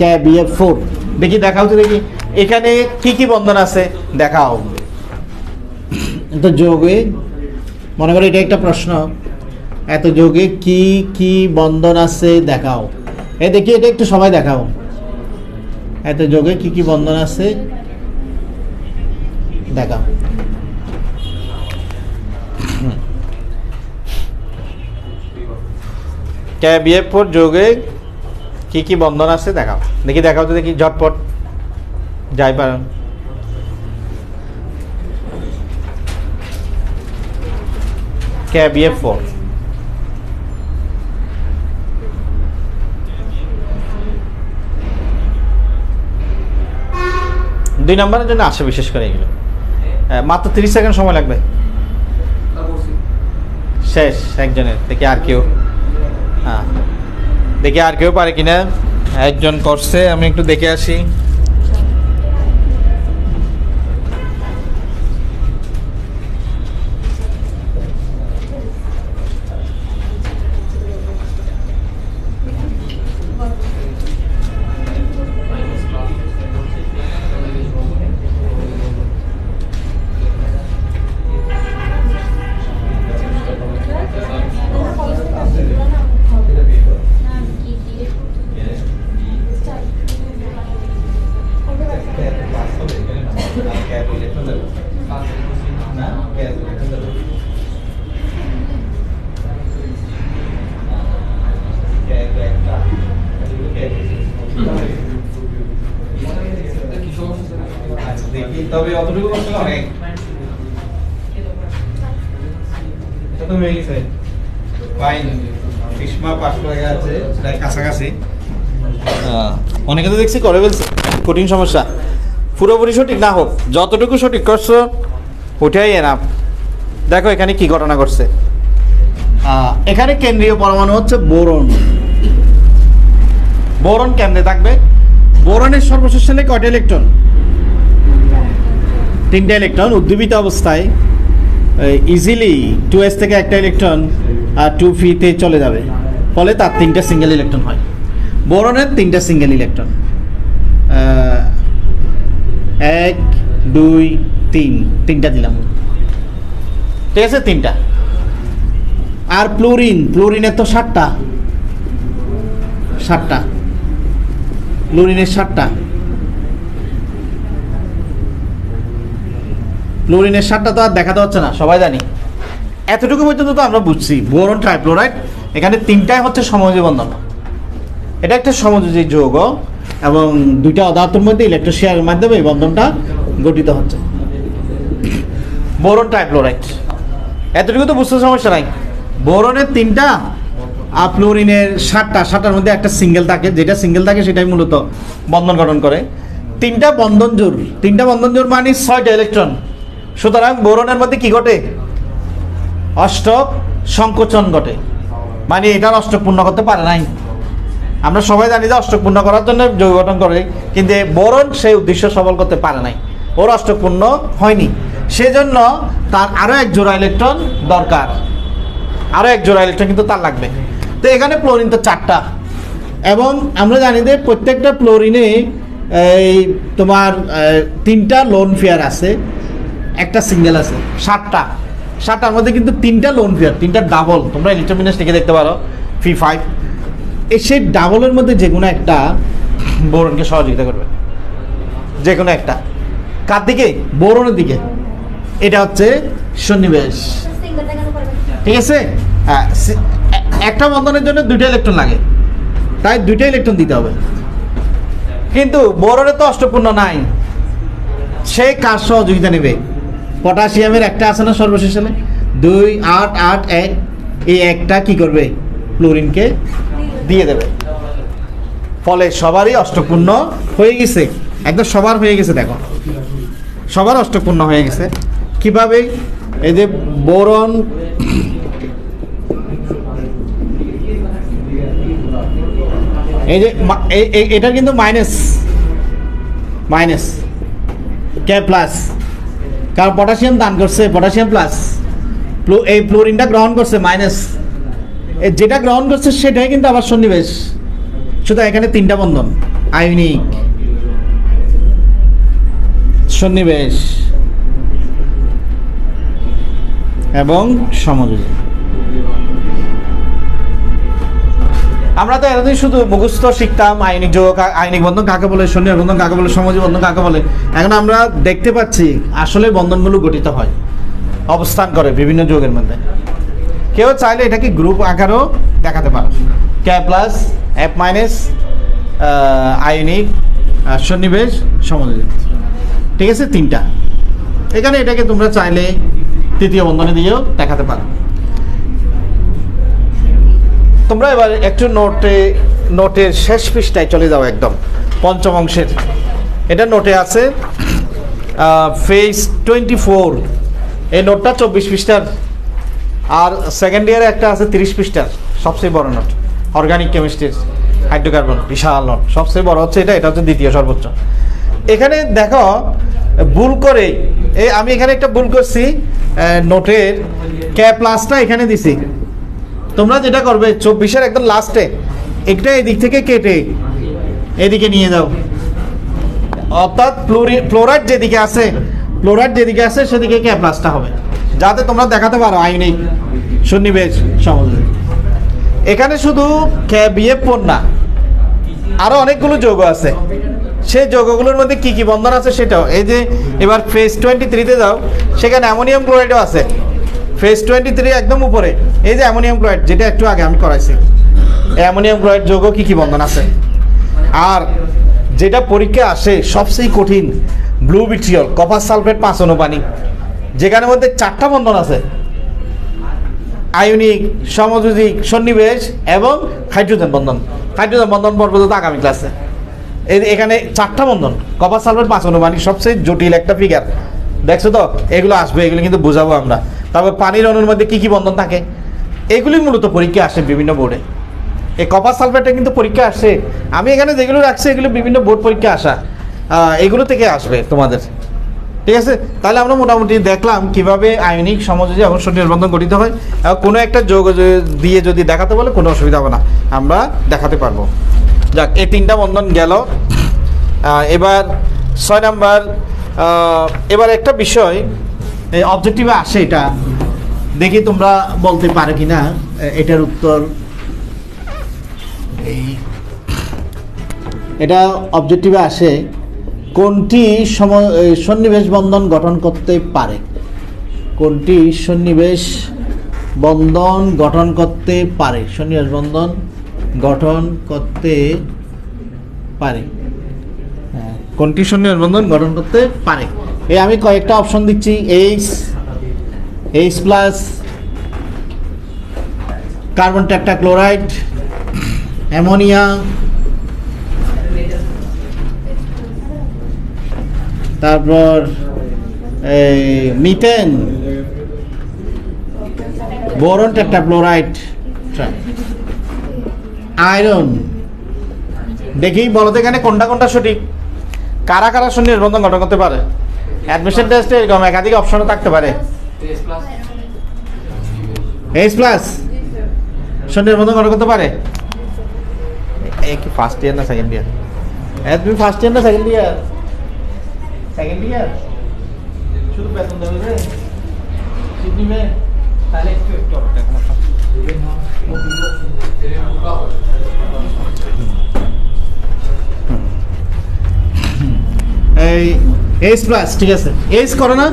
[SPEAKER 1] KBF4। দেখি দেখাও তো, দেখি এখানে কি কি বন্ধন আছে দেখাও। তো যৌগে মনে করো এটা একটা প্রশ্ন, এত যৌগে কি কি বন্ধন আছে দেখাও। এই দেখি এটা একটু সবাই দেখাও, এত যৌগে কি কি বন্ধন আছে দেখাও। KBF4 যৌগে কি কি বন্ধন আছে দেখাও। দেখি দেখাও তো, দেখি ঝটপট যাই পারেন। KBF4 এই 2 নম্বরের জন্য আসে বিশেষ করে এগুলো। মাত্র 30 সেকেন্ড সময় লাগবে, শেষ একজনের। দেখি আর কেউ, হ্যাঁ দেখি আর কেউ পারে কিনা। একজন করছে, আমি একটু দেখে আসি। তবে অতটুকু করতে অনেক কত হয়ে গেছে। ফাইন, ইসমা পাস করে গেছে, প্রায় কাছাকাছি। অনেকে তো দেখছি করে ফেলছে, কঠিন সমস্যা। পুরোপুরি সঠিক না হোক, যতটুকু সঠিক করছো ওটাই এনাফ। দেখো এখানে কি ঘটনা ঘটছে। এখানে কেন্দ্রীয় পরমাণু হচ্ছে বোরন। বোরন কেন্দ্রে থাকবে। বোরনের সর্বশেষ শেলে কয়টা ইলেকট্রন? 3টা ইলেকট্রন। উদ্দীপিত অবস্থায় ইজিলি 2s থেকে একটা ইলেকট্রন আর 2p-তে চলে যাবে, ফলে তার 3টা সিঙ্গেল ইলেকট্রন হয়। বোরনের 3টা সিঙ্গেল ইলেকট্রন, 1 2 3, 3টা দিলাম, ঠিক আছে 3টা। আর ফ্লোরিনের তো 7টা, ফ্লোরিনের 7টা, ফ্লোরিনের 7টা তো আর দেখাতে হচ্ছে না, সবাই জানি। এতটুকু পর্যন্ত তো আমরা বুঝছি। বোরন ট্রাইফ্লোরাইড, এখানে 3টাই হচ্ছে সমযোজী বন্ধন। এটা একটা সমযোজী যৌগ এবং 2টা অধাতুর মধ্যে ইলেকট্রোশেয়ারের মাধ্যমে এই বন্ধনটা গঠিত হচ্ছে। বোরন ট্রাইফ্লোরাইড, এতটুকু তো বুঝতে সমস্যা নাই। বোরনের 3টা আর ফ্লোরিনের 7টার মধ্যে একটা সিঙ্গেল থাকে, যেটা সিঙ্গেল থাকে সেটাই মূলত বন্ধন গঠন করে। 3টা বন্ধন জোড় মানে 6টা ইলেকট্রন। সুতরাং বোরনের মধ্যে কি ঘটে? অষ্টক সংকোচন ঘটে, মানে এটার অষ্টক পূর্ণ করতে পারে নাই। আমরা সবাই জানি যে অষ্টক পূর্ণ করার জন্য যৌগ গঠন করে, কিন্তু বোরন সেই উদ্দেশ্য সফল করতে পারে নাই, ওর অষ্টক পূর্ণ হয়নি। সেজন্য তার আরও 1 জোড়া ইলেকট্রন দরকার, আরও 1 জোড়া ইলেকট্রন কিন্তু তার লাগবে। তো এখানে ফ্লোরিন তো 4টা, এবং আমরা জানি যে প্রত্যেকটা ফ্লোরিনে এই তোমার 3টা লোন পেয়ার আছে, একটা সিঙ্গেল আছে। 7টার মধ্যে কিন্তু 3টা লোন পেয়ার, 3টা ডাবল। তোমরা ইলেকট্রোমিনাস লিখে দেখতে পারো P5। সেই ডাবলের মধ্যে যে কোনো একটা বোরনকে সহযোগিতা করবে, যে কোনো একটা। কার দিকে? বোরনের দিকে। এটা হচ্ছে সন্নিবেশ, ঠিক আছে। হ্যাঁ, একটা বন্ধনের জন্য 2টা ইলেকট্রন লাগে, তাই 2টা ইলেকট্রন দিতে হবে। কিন্তু বোরনে তো অষ্টপূর্ণ নাই, সে কার সহযোগিতা নেবে? পটাশিয়ামের একটা আছে না সর্বশেষ সালে, 2 8 8 1, এই একটা কি করবে? ফ্লোরিনকে দিয়ে দেবে। ফলে সবারই অষ্টপূর্ণ হয়ে গেছে, একদম সবার হয়ে গেছে। দেখো সবার অষ্টপূর্ণ হয়ে গেছে। কিভাবে? এই যে বোরন, এই যে এটার কিন্তু মাইনাস কে প্লাস, কারণ পটাশিয়াম দান করছে, পটাশিয়াম প্লাস। এই ফ্লোরিনটা গ্রহণ করছে মাইনাস, যেটা গ্রহণ করছে সেটাই কিন্তু আবার সন্নিবেশ। শুধু এখানে 3টা বন্ধন, আয়নিক, সন্নিবেশ এবং সমযোজী। আমরা তো এতদিন শুধু মুখস্থ শিখতাম আয়নিক যৌগ, আয়নিক বন্ধন কাকে বলে, সন্নিবেশ বন্ধন কাকে বলে, সমযোজী বন্ধন কাকে বলে। এখন আমরা দেখতে পাচ্ছি আসলে বন্ধনগুলো গঠিত হয়, অবস্থান করে বিভিন্ন যৌগের মধ্যে। কেউ চাইলে এটাকে গ্রুপ আকারেও দেখাতে পারে, k plus, F minus, ionic, সন্নিবেশ, সমযোজী, ঠিক আছে 3টা। এখানে এটাকে তোমরা চাইলে তৃতীয় বন্ধনে দিয়েও দেখাতে পারো। তোমরা এবার একটু নোটের শেষ পৃষ্ঠায় চলে যাও, একদম 5ম অংশের। এটা নোটে আছে। ফেজ 24, এই নোটটা 24 পৃষ্ঠার, আর সেকেন্ড ইয়ারে একটা আছে 30 পৃষ্ঠার, সবচেয়ে বড় নোট, অর্গানিক কেমিস্ট্রির হাইড্রোকার্বন, বিশাল নোট, সবচেয়ে বড় হচ্ছে এটা, এটা হচ্ছে দ্বিতীয় সর্বোচ্চ। এখানে দেখো ভুল করে আমি এখানে একটা ভুল করছি, নোটের কে প্লাসটা এখানে দিছি। তোমরা যেটা করবে 24-এর একদম লাস্টে একটা এদিক থেকে কেটে এদিকে নিয়ে যাও, অর্থাৎ ফ্লোরাইড যেদিকে আছে সেদিকে কে প্লাসটা হবে, যাতে তোমরা দেখাতে পারো আয়নিক সন্নিবেশ সমাজে। এখানে শুধু কে বিএফ না, আরো অনেকগুলো যৌগ আছে, সেই যৌগগুলোর মধ্যে কি কি বন্ধন আছে সেটাও। এই যে এবার ফেজ 23-তে যাও, সেখানে অ্যামোনিয়াম ক্লোরাইডও আছে, ফেজ 23 একদম উপরে। এই যে অ্যামোনিয়াম ক্লোরাইড, যেটা একটু আগে আমি করাইছি, অ্যামোনিয়াম ক্লোরাইড যৌগ কি কি বন্ধন আছে। আর যেটা পরীক্ষায় আসে সবচেয়ে কঠিন, ব্লু ভিট্রিয়ল, কপার সালফেট 5 অনু পানি, যেখানে মধ্যে 4টা বন্ধন আছে, আয়নিক, সমযোজিক, সন্নিবেশ এবং হাইড্রোজেন বন্ধন। হাইড্রোজেন বন্ধন পর্যন্ত আগামী ক্লাসে। এখানে 4টা বন্ধন, কপার সালফেট 5 অনু পানি, সবচেয়ে জটিল একটা ফিগার, দেখছো তো? এগুলো আসবে, এগুলো কিন্তু বোঝাবো আমরা। তারপর পানির অণুর মধ্যে কি কি বন্ধন থাকে, এগুলি মূলত পরীক্ষা আসে বিভিন্ন বোর্ডে। এই কপার সালফেটটা কিন্তু পরীক্ষা আসে, আমি এখানে যেগুলো রাখছি এগুলো বিভিন্ন বোর্ড পরীক্ষা আসা, এগুলো থেকে আসবে তোমাদের, ঠিক আছে? তাহলে আমরা মোটামুটি দেখলাম কিভাবে আয়নিক, সমযোজী এবং সন্নিবেশ বন্ধন গঠিত হয়। কোনো একটা যৌগ দিয়ে যদি দেখাতে বলে কোনো অসুবিধা হবে না, আমরা দেখাতে পারবো। যাক, এই 3টা বন্ধন গেল। এবার 6 নাম্বার, এবার একটা বিষয় এই অবজেক্টিভে আসে, এটা দেখি তোমরা বলতে পারো কিনা এটার উত্তর। এটা অবজেক্টিভে আসে, কোনটি সন্নিবেশ বন্ধন গঠন করতে পারে? কোনটি সন্নিবেশ বন্ধন গঠন করতে পারে? সন্নিবেশ বন্ধন গঠন করতে পারে, কোনটি সন্নিবেশ বন্ধন গঠন করতে পারে? এই আমি কয়েকটা অপশন দিচ্ছি, H plus, carbon tetrachloride, ammonia, তারপর মিথেন, বোরন টেট্রাক্লোরাইড, আয়রন। দেখি বলো তো এখানে কোনটা কোনটা সঠিক, কারা কারা সন্নিবেশ বন্ধন গঠন করতে পারে? অ্যাডমিশন টেস্টে এরকম একাধিক অপশনও থাকতে পারে। এইচ প্লাস সন্নিবেশ বন্ধন গঠন করতে পারে? কি ফার্স্ট ইয়ার না সেকেন্ড ইয়ার? তুমি ফার্স্ট ইয়ার না সেকেন্ড ইয়ার? সেকেন্ড ইয়ার, শুধু বেতন দেবে রে, সিট নিবে, তাহলে একটু একটু হবে। এই এইচ প্লাস, ঠিক আছে, এইচ করো না?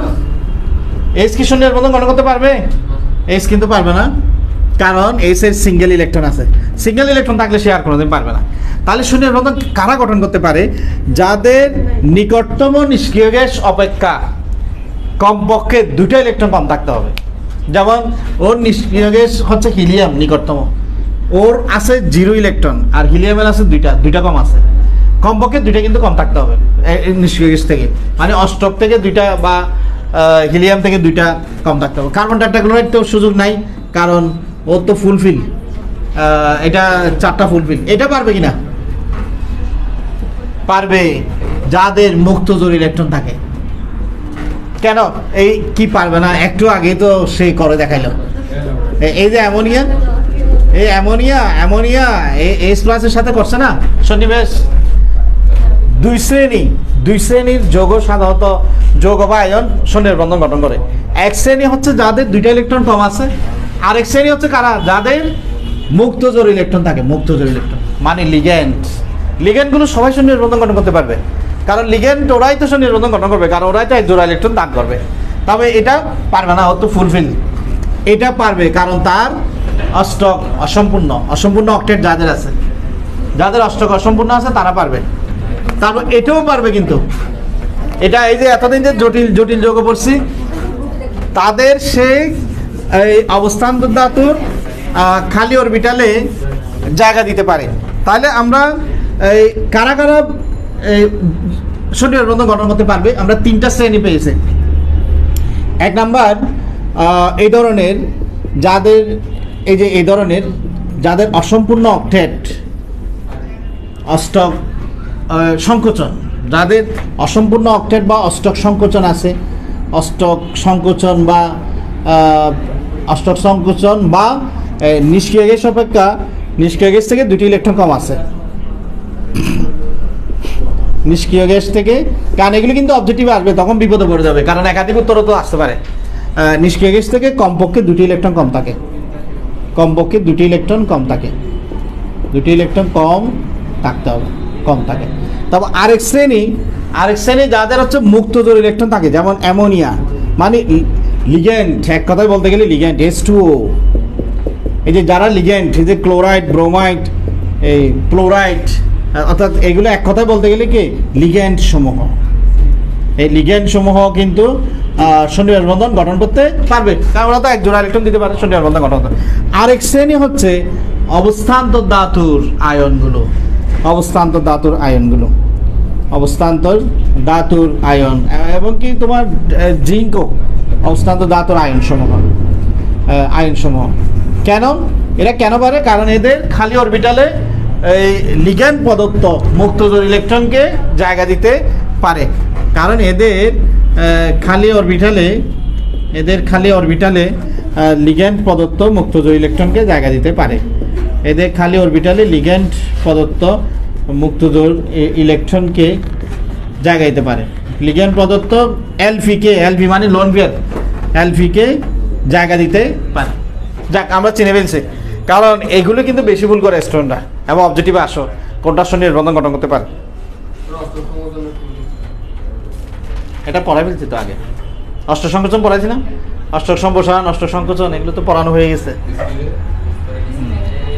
[SPEAKER 1] এইচ কি সন্নিবেশ বন্ধন গঠন করতে পারবে? এইচ কিন্তু পারবে না, কারণ এইচ এর সিঙ্গেল ইলেকট্রন আছে, সিঙ্গেল ইলেকট্রন থাকলে সে আর কোনোদিন পারবে না। তাহলে সন্নিবেশ বন্ধন কারা গঠন করতে পারে? যাদের নিকটতম নিষ্ক্রিয় গ্যাস অপেক্ষা কমপক্ষে 2টা ইলেকট্রন কম থাকতে হবে। যেমন ওর নিষ্ক্রিয় গ্যাস হচ্ছে হিলিয়াম, নিকটতম, ওর আছে 0 ইলেকট্রন, আর হিলিয়ামের আছে 2টা কম আছে, কমপক্ষে 2টা কিন্তু কম থাকতে হবে নিষ্ক্রিয় গ্যাস থেকে, মানে অষ্টক থেকে 2টা বা হিলিয়াম থেকে 2টা কম থাকতে হবে। কার্বন টেট্রাক্লোরাইড তো সুযোগ নাই, কারণ ওর তো ফুলফিল, এটা 4টা ফুলফিল। এটা পারবে কিনা? পারবে, যাদের মুক্ত জোড় ইলেকট্রন থাকে। কেন এই কি পারবে না? একটু আগে তো সেই করে দেখাইলো, এই যে অ্যামোনিয়া, এই অ্যামোনিয়া এইচ প্লাসের সাথে করছে না সন্নিবেশ। 2 শ্রেণীর যৌগ সাধারণত যৌগ বা আয়ন সন্নিবেশ বন্ধন গঠন করে। এক শ্রেণী হচ্ছে যাদের 2টা ইলেকট্রন কম আছে, আরেক শ্রেণী হচ্ছে কারা? যাদের মুক্ত জোড় ইলেকট্রন থাকে, মুক্ত জোড় ইলেকট্রন মানে লিগ্যান্ড। লিগ্যান্ডগুলো সবাই সন্নিবেশ বন্ধন গঠন করতে পারবে, কারণ লিগ্যান্ড ওরাই তো সন্নিবেশ বন্ধন গঠন করবে, কারণ ওরাই তো এক জোড়া ইলেকট্রন দান করবে। তবে এটা পারবে না, ও তো ফুলফিল। এটা পারবে কারণ তার অষ্টক অসম্পূর্ণ অক্টেট যাদের আছে, যাদের অষ্টক অসম্পূর্ণ আছে তারা পারবে। তারপর এটাও পারবে, কিন্তু এটা এই যে এতদিন যে জটিল যৌগ পড়ছি, তাদের সেই অবস্থান ধাতুর খালি অরবিটালে জায়গা দিতে পারে। তাহলে আমরা এই কারা কারা শনিবার বন্ধন গঠন করতে পারবে। আমরা 3টা শ্রেণী পেয়েছি। 1 নাম্বার এই ধরনের যাদের অসম্পূর্ণ অক্টেট অষ্টক সংকোচন, যাদের অসম্পূর্ণ অক্টেট বা অষ্টক সংকোচন আছে, অষ্টক সংকোচন বা নিষ্ক্রিয় গ্যাস অপেক্ষা নিষ্ক্রিয় গ্যাস থেকে 2টি ইলেকট্রন কম আছে। নিষ্ক্রিয় গ্যাস থেকে, কারণ এগুলো কিন্তু অবজেক্টিভে আসবে, তখন বিপদে পড়ে যাবে, কারণ একাধিক উত্তরও তো আসতে পারে। নিষ্ক্রিয় গ্যাস থেকে কমপক্ষে 2টি ইলেকট্রন কম থাকে, কমপক্ষে 2টি ইলেকট্রন কম থাকে, 2টি ইলেকট্রন কম থাকতে হবে, কম থাকে। তারপর আরেক শ্রেণী যাদের হচ্ছে মুক্ত জোড় ইলেকট্রন থাকে, যেমন অ্যামোনিয়া, মানে লিগ্যান্ড, এক কথায় বলতে গেলে লিগ্যান্ড H2O। এই যে যারা লিগ্যান্ড, এই যে ক্লোরাইড, ব্রোমাইড, এই ফ্লোরাইড, অর্থাৎ এগুলো এক কথায় বলতে গেলে কি লিগ্যান্ড সমূহ। এই লিগ্যান্ড সমূহ কিন্তু শনিবার বন্ধন গঠন করতে পারবে, কারণ ওরা তো এক জোড়া ইলেকট্রন দিতে পারে শনিবার বন্ধন গঠন করতে। আরেক শ্রেণী হচ্ছে অবস্থান্তর ধাতুর আয়নগুলো, অবস্থান্তর ধাতুর আয়ন, এবং কি তোমার জিঙ্কও অবস্থান্তর ধাতুর আয়নসমূহ। কেন এরা কেন পারে? কারণ এদের খালি অরবিটালে এই লিগ্যান্ড প্রদত্ত মুক্ত জোড় ইলেকট্রনকে জায়গা দিতে পারে, কারণ এদের খালি অরবিটালে লিগ্যান্ড প্রদত্ত মুক্ত জোড় ইলেকট্রনকে জায়গা দিতে পারে। এদের খালি অরবিটালে লিগ্যান্ড প্রদত্ত মুক্ত জোড় ইলেকট্রনকে জায়গা দিতে পারে। লিগ্যান্ড প্রদত্ত এলপি মানে লোন পেয়ার, এলপিকে জায়গা দিতে পারে। যাক, আমরা চিনে ফেলছি, কারণ এগুলো কিন্তু বেশি ভুল করে স্টুডেন্টরা, এবং অবজেক্টিভে আসো কোনটার সঙ্গে নির্বন্ধন গঠন করতে পারে। এটা পড়াই ফেলছি তো আগে, অষ্ট সংকোচন পড়াইছি না, অষ্টক সম্প্রসারণ, অষ্টক সংকোচন, এগুলো তো পড়ানো হয়ে গেছে।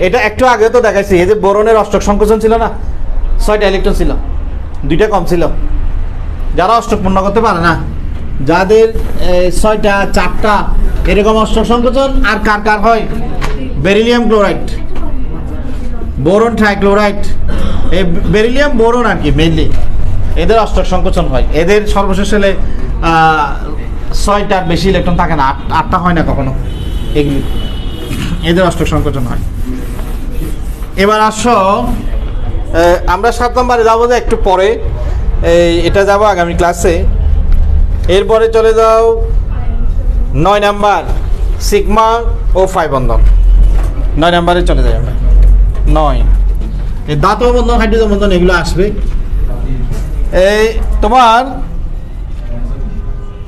[SPEAKER 1] এটা একটু আগে তো দেখাইছি, এই যে বোরনের অষ্টক সংকোচন ছিল না, 6টা ইলেকট্রন ছিল, 2টা কম ছিল। যারা অষ্টক পূর্ণ করতে পারে না, যাদের 6টা 4টা এরকম অষ্টক সংকোচন, আর কার হয় বেরিলিয়াম ক্লোরাইড, বোরন ট্রাইক্লোরাইড, এই বেরিলিয়াম বোরন আর কি মেইনলি, এদের অষ্টক সংকোচন হয়। এদের সর্বশেষ হলে 6টার বেশি ইলেকট্রন থাকে না, 8টা হয় না কখনো, এগুলি এদের অষ্টক সংকোচন হয়। এবার আসো আমরা 7 নম্বরে যাবো, যে একটু পরে এটা যাব আগামী ক্লাসে। এরপরে চলে যাও 9 নাম্বার সিগমা ও 5 বন্ধন। 9 নাম্বারে চলে যাই আমরা। 9 এই ধাতব বন্ধন, হাইড্রোজেন বন্ধন এগুলো আসবে। এই তোমার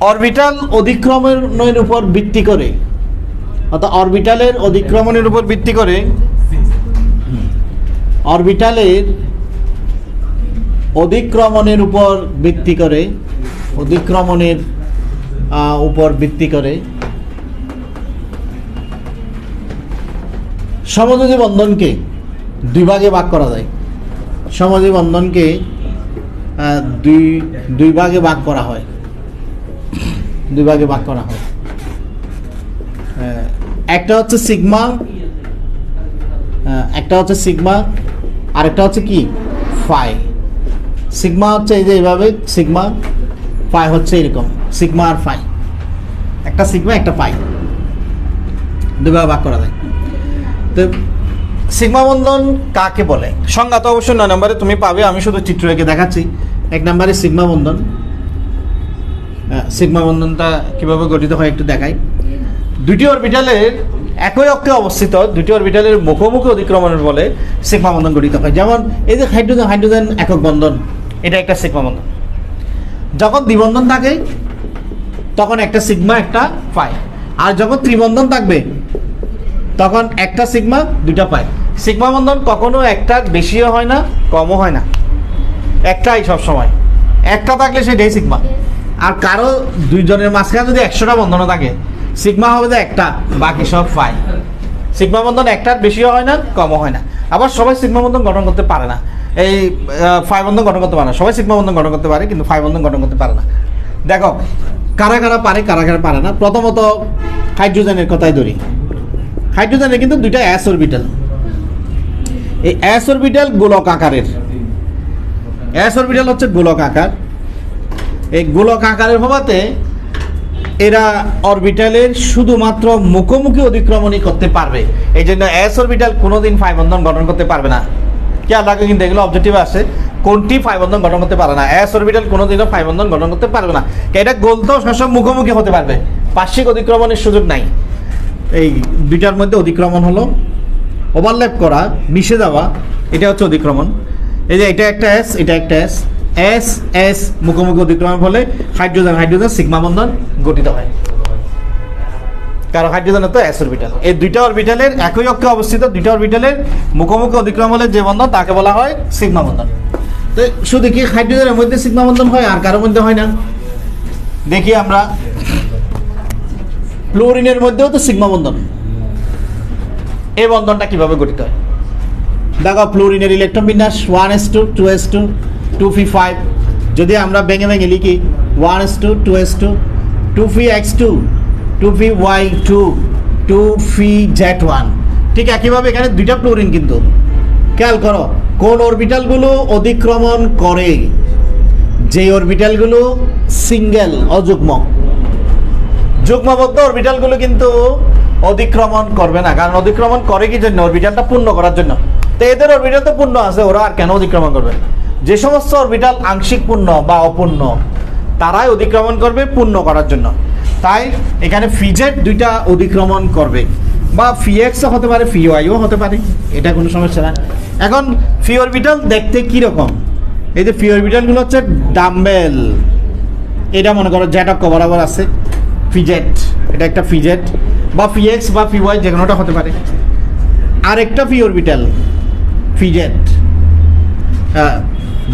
[SPEAKER 1] অরবিটাল অধিক্রমণের উপর ভিত্তি করে, অর্থাৎ অরবিটালের অধিক্রমণের উপর ভিত্তি করে, অরবিটালের অধিক্রমণের উপর ভিত্তি করে, অধিক্রমণের উপর ভিত্তি করে সমযোজী বন্ধনকে 2 ভাগে ভাগ করা যায়। সমযোজী বন্ধনকে 2 ভাগে ভাগ করা হয়, 2 ভাগে ভাগ করা হয়। একটা হচ্ছে সিগমা, আরেকটা হচ্ছে কি ফাই। সিগমা হচ্ছে এই যে এইভাবে সিগমা, ফাই হচ্ছে এরকম, সিগমা আর ফাই, একটা সিগমা একটা ফাই, 2 ভাগে ভাগ করা যায়। তো সিগমা বন্ধন কাকে বলে? সংজ্ঞা তো অবশ্যই 9 নম্বরে তুমি পাবে, আমি শুধু চিত্র এঁকে দেখাচ্ছি। 1 নম্বরে সিগমা বন্ধন, সিগমা বন্ধনটা কিভাবে গঠিত হয় একটু দেখাই। 2টি অরবিটালের একই অক্ষে অবস্থিত 2টি অরবিটালের মুখোমুখি অধিক্রমণের বলে সিগমা বন্ধন গঠিত হয়। যেমন এই যে হাইড্রোজেন একক বন্ধন, এটা একটা সিগমা বন্ধন। যখন দ্বিবন্ধন থাকে তখন একটা সিগমা একটা পাই, আর যখন ত্রিবন্ধন থাকবে তখন একটা সিগমা 2টা পাই। সিগমা বন্ধন কখনো একটার বেশিও হয় না কমও হয় না, একটাই সব সময়, একটা থাকলে সেটাই সিগমা। আর কারো 2 জনের মাঝখানে যদি 100টা বন্ধনও থাকে, সিগমা হবে যে একটা, বাকি সব পাই। সিগমা বন্ধন একটার বেশিও হয় না কমও হয় না। আবার সবাই সিগমা বন্ধন গঠন করতে পারে না, এই 5 বন্ধন গঠন করতে পারে না। সবাই সিগমা বন্ধন গঠন করতে পারে, কিন্তু 5 বন্ধন গঠন করতে পারে না। দেখো কারা কারা পারে, কারা কারা পারে না। প্রথমত হাইড্রোজেনের কথাই ধরি। হাইড্রোজেনের কিন্তু 2টা এস অরবিটাল, এই এস অরবিটাল গোলক আকারের। এস অরবিটাল হচ্ছে গোলক আকার, এই গোলক আকারের হওয়াতে এরা অরবিটালের শুধুমাত্র মুখোমুখি অতিক্রমণই করতে পারবে। এই জন্য এস অরবিটাল কোনোদিন ফাই বন্ধন গঠন করতে পারবে না। খেয়াল রাখো কিন্তু এগুলো অবজেক্টিভে আসে, কোনটি ফাই বন্ধন গঠন করতে পারে না। এস অরবিটাল কোনোদিনও ফাই বন্ধন গঠন করতে পারবে না। এটা গোল তো সবসময় মুখোমুখি হতে পারবে, পার্শ্বিক অতিক্রমণের সুযোগ নাই। এই দুইটার মধ্যে অতিক্রমণ হলো ওভারল্যাপ করা, মিশে যাওয়া, এটা হচ্ছে অতিক্রমণ। এই যে এটা একটা এস, এটা একটা এস, এস এস মুখোমুখি অতিক্রমণের ফলে হাইড্রোজেন হাইড্রোজেন সিগমা বন্ধন গঠিত হয়, কারণ হাইড্রোজেনের তো এস অরবিটাল। এই দুইটা অরবিটালের একই অক্ষে অবস্থিত দুইটা অরবিটালের মুখোমুখি অতিক্রম হলে যে বন্ধন তাকে বলা হয় সিগমা বন্ধন। তো শুধু কি হাইড্রোজেনের মধ্যে সিগমা বন্ধন হয় আর কারোর মধ্যে হয় না? দেখি আমরা ফ্লোরিনের মধ্যেও তো সিগমা বন্ধন। এই বন্ধনটা কিভাবে গঠিত হয় দেখো। ফ্লোরিনের ইলেকট্রন বিন্যাস 1s2 2s2 2p5। যদি আমরা ভেঙে ভেঙে লিখি 1s2 2s2 2px2 2py2 2pz1, ঠিক একইভাবে এখানে দুইটা ফ্লোরিন। কিন্তু খেয়াল করো কোন অরবিটালগুলো অতিক্রমণ করে, যে অরবিটালগুলো সিঙ্গেল অযুগ্ম, যুগ্মবদ্ধ অরবিটালগুলো কিন্তু অতিক্রমণ করবে না। কারণ অতিক্রমণ করে কি জন্য? অরবিটালটা পূর্ণ করার জন্য। তো এদের অরবিটাল তো পূর্ণ আছে, ওরা আর কেন অতিক্রমণ করবে? যে সমস্ত অরবিটাল আংশিক পূর্ণ বা অপূর্ণ তারাই অতিক্রমণ করবে পূর্ণ করার জন্য। তাই এখানে ফিজেড দুইটা অতিক্রমণ করবে, বা ফিএক্সও হতে পারে, ফিওয়াইও হতে পারে, এটা কোনো সমস্যা না। এখন ফি অরবিটাল দেখতে কীরকম? এই যে ফি অরবিটালগুলো হচ্ছে ডাম্বেল, এটা মনে করো জেড অক্ষ বরাবর আছে, ফিজেড, এটা একটা ফিজেড, বা ফিএক্স বা ফিওয়াই যে কোনোটা হতে পারে। আরেকটা ফি অরবিটাল ফিজেড,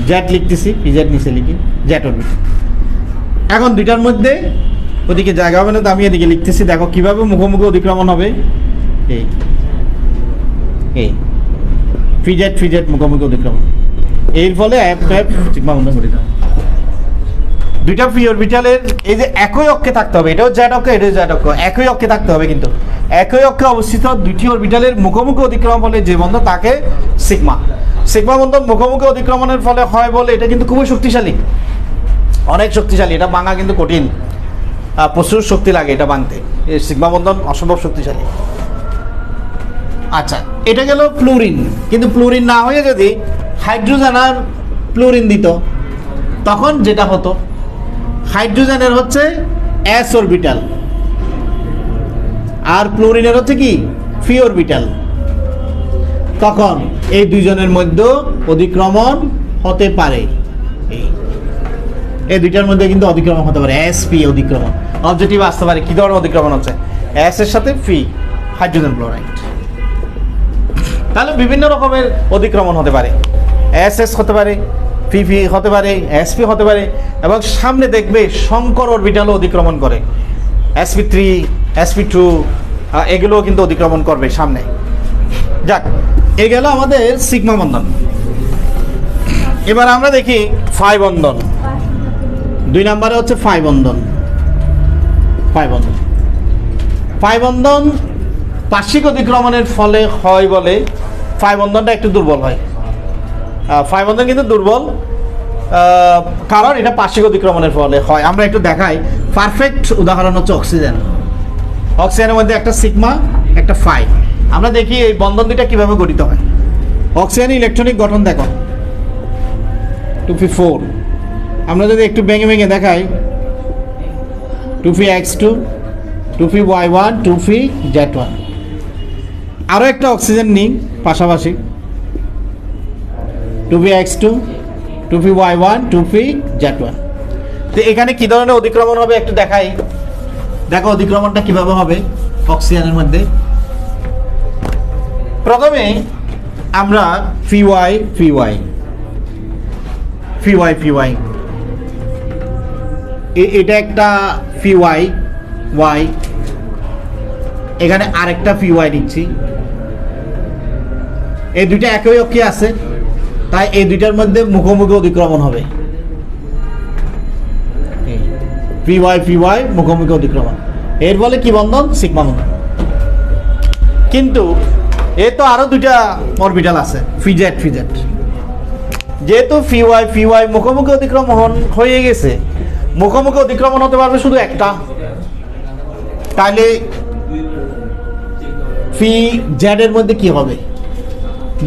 [SPEAKER 1] জেড লিখতেছি, ফিজেড নিচে লিখি জেড অরবিটাল। এখন দুইটার মধ্যে ওদিকে জায়গা হবে না, তো আমি এদিকে লিখতেছি। দেখো কিভাবে মুখোমুখি অতিক্রমণ হবে। এই এই ফিজেড ফিজেড মুখোমুখি অতিক্রমণ, এর ফলে এফ এফ সিগমা বন্ধন গঠিত হয়। দুইটা ফি অরবিটালের এই যে একই অক্ষে থাকতে হবে, এটাও জেড অক্ষ, এটাও জেড অক্ষ, একই অক্ষে থাকতে হবে। কিন্তু একই অক্ষে অবস্থিত দুইটি অরবিটালের মুখোমুখি অতিক্রমণ ফলে যে বন্ধন তাকে সিগমা। সিগমা বন্ধন মুখোমুখি অতিক্রমণের ফলে হয় বলে এটা কিন্তু খুবই শক্তিশালী, অনেক শক্তিশালী। এটা ভাঙা কিন্তু কঠিন, প্রচুর শক্তি লাগে এটা ভাঙতে। এই সিগমা বন্ধন অসম্ভব শক্তিশালী। আচ্ছা, এটা গেল ফ্লোরিন। কিন্তু ফ্লোরিন না হয়ে যদি হাইড্রোজেন আর ফ্লোরিন দিত, তখন যেটা হতো, হাইড্রোজেনের হচ্ছে এস অরবিটাল আর ফ্লোরিনের হচ্ছে কি ফি অরবিটাল, তখন এই দুইজনের মধ্যে অতিক্রমণ হতে পারে। এই দুইটার মধ্যে কিন্তু অতিক্রমণ হতে পারে, এস পি অতিক্রমণ। অবজেক্টিভ আসতে পারে কি ধরনের অতিক্রমণ হচ্ছে? এস এর সাথে ফি, হাইড্রোজেন ফ্লোরাইড। তাহলে বিভিন্ন রকমের অতিক্রমণ হতে পারে, এস এস হতে পারে, পি পি হতে পারে, এসপি হতে পারে, এবং সামনে দেখবে সংকর অরবিটালও অতিক্রমণ করে, sp3 sp2 এগুলোও কিন্তু অতিক্রমণ করবে সামনে। যাক, এ গেল আমাদের সিগমা বন্ধন। এবার আমরা দেখি ফাই বন্ধন। 2 নম্বরে হচ্ছে ফাই বন্ধন। ফাই বন্ধন, ফাই বন্ধন পার্শ্বিক অতিক্রমণের ফলে হয় বলে ফাই বন্ধনটা একটু দুর্বল হয়। ফাই বন্ধন কিন্তু দুর্বল, কারণ এটা পার্শ্বিক অতিক্রমণের ফলে হয়। আমরা একটু দেখাই, পারফেক্ট উদাহরণ হচ্ছে অক্সিজেন। অক্সিজেনের মধ্যে একটা সিগমা একটা ফাই। আমরা দেখি এই বন্ধন দুইটা কিভাবে গঠিত হয়। অক্সিজেনের ইলেকট্রনিক গঠন দেখো 2p4। আমরা যদি একটু ভেঙে ভেঙে দেখাই 2px2 2py1 2pz1। আরও একটা অক্সিজেন নিই পাশাপাশি 2px2 2py1 2pz1। তো এখানে কি ধরনের অতিক্রমণ হবে একটু দেখাই। দেখো অতিক্রমণটা কিভাবে হবে অক্সিজেনের মধ্যে। প্রথমে আমরা py py py py এটা একটা py y, এখানে আরেকটা py নিচ্ছি। এই দুইটা একই অক্ষে আছে, তাই এই দুইটার মধ্যে মুখোমুখি অতিক্রমণ হবে। py py মুখোমুখি অতিক্রমণ, এর ফলে কি বন্ধন? সিগমা বন্ধন। কিন্তু এ তো আরো দুইটা অরবিটাল আছে, ফিজেট ফিজেট। যেহেতু py py মুখোমুখি অতিক্রমণ হয়ে গেছে, মুখোমুখি অধিক্রমণ হতে পারবে শুধু একটা, তাহলে ফি জেড এর মধ্যে কি হবে?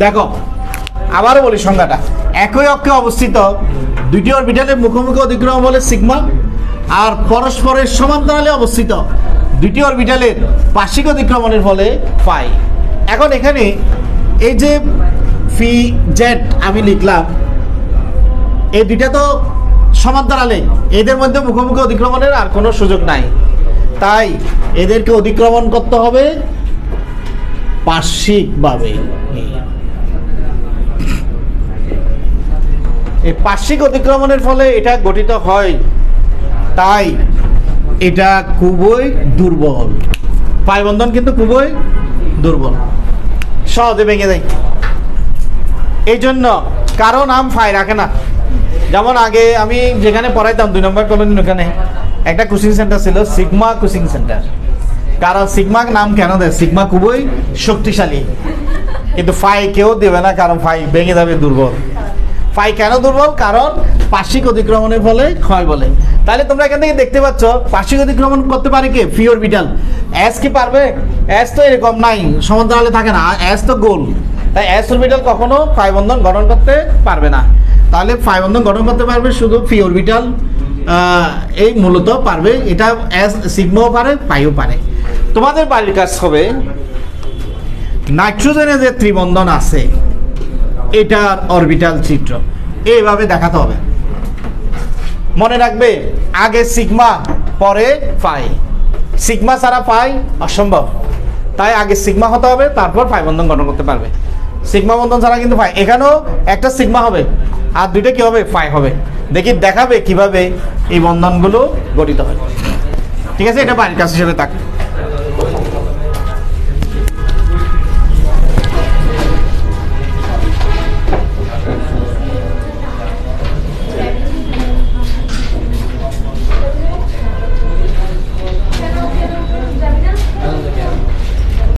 [SPEAKER 1] দেখো আবারও বলি সংজ্ঞাটা, একই অক্ষে অবস্থিত দুইটি অরবিটালের মুখোমুখি অধিক্রমণ বলে সিগমা, আর পরস্পরের সমান্তরালে অবস্থিত দুইটি অরবিটালের পার্শ্বিক অধিক্রমণের ফলে ফাই। এখন এখানে এই যে ফি জেড আমি লিখলাম, এই দুইটা তো সমান্তরালে, এদের মধ্যে মুখোমুখি অধিক্রমণের আর কোনো সুযোগ নাই, তাই এদেরকে অধিক্রমণ করতে হবে পার্শ্বিকভাবে। এই পার্শ্বিক অধিক্রমণের ফলে এটা গঠিত হয়, তাই এটা খুবই দুর্বল। পাই বন্ধন কিন্তু খুবই দুর্বল, সহজে ভেঙে দেয়। এই জন্য কারো নাম ফাই রাখে না। যেমন আগে আমি যেখানে পড়াইতাম 2 নম্বর কলোনি, ওখানে একটা কোচিং সেন্টার ছিল, সিগমা কোচিং সেন্টার। কারণ সিগমা নাম কেন দেয়? সিগমা খুবই শক্তিশালী, কিন্তু ফাই কেউ দেবে না, কারণ ফাই ভেঙে যাবে, দুর্বল। ফাই কেন দুর্বল? কারণ পার্শ্বিক অধিক্রমণের ফলে ক্ষয় বলে। তাহলে তোমরা এখান থেকে দেখতে পাচ্ছ পার্শ্বিক অধিক্রমণ করতে পারে কে? ফি অরবিটাল। এস কি পারবে? এস তো এরকম নাই, সমান্তরালে থাকে না, এস তো গোল, তাই এস অরবিটাল কখনো ফাই বন্ধন গঠন করতে পারবে না। তাহলে ফাই বন্ধন গঠন করতে পারবে শুধু ফি অরবিটাল, এই মূলত পারবে। এটা এস সিগমাও পারে, ফাইও পারে। তোমাদের বাড়ির কাজ হবে নাইট্রোজেনের যে ত্রিবন্ধন আছে এটার অরবিটাল চিত্র এইভাবে দেখাতে হবে। মনে রাখবে আগে সিগমা পরে ফাই, সিগমা ছাড়া ফাই অসম্ভব, তাই আগে সিগমা হতে হবে, তারপর ফাই বন্ধন গঠন করতে পারবে। সিগমা বন্ধন ছাড়া কিন্তু ফাই, এখানেও একটা সিগমা হবে আর দুইটা কি হবে? ফাই হবে। দেখি দেখাবে কিভাবে এই বন্ধনগুলো গঠিত হয়। ঠিক আছে, এটা বাড়ির কাজ হিসেবে থাকবে।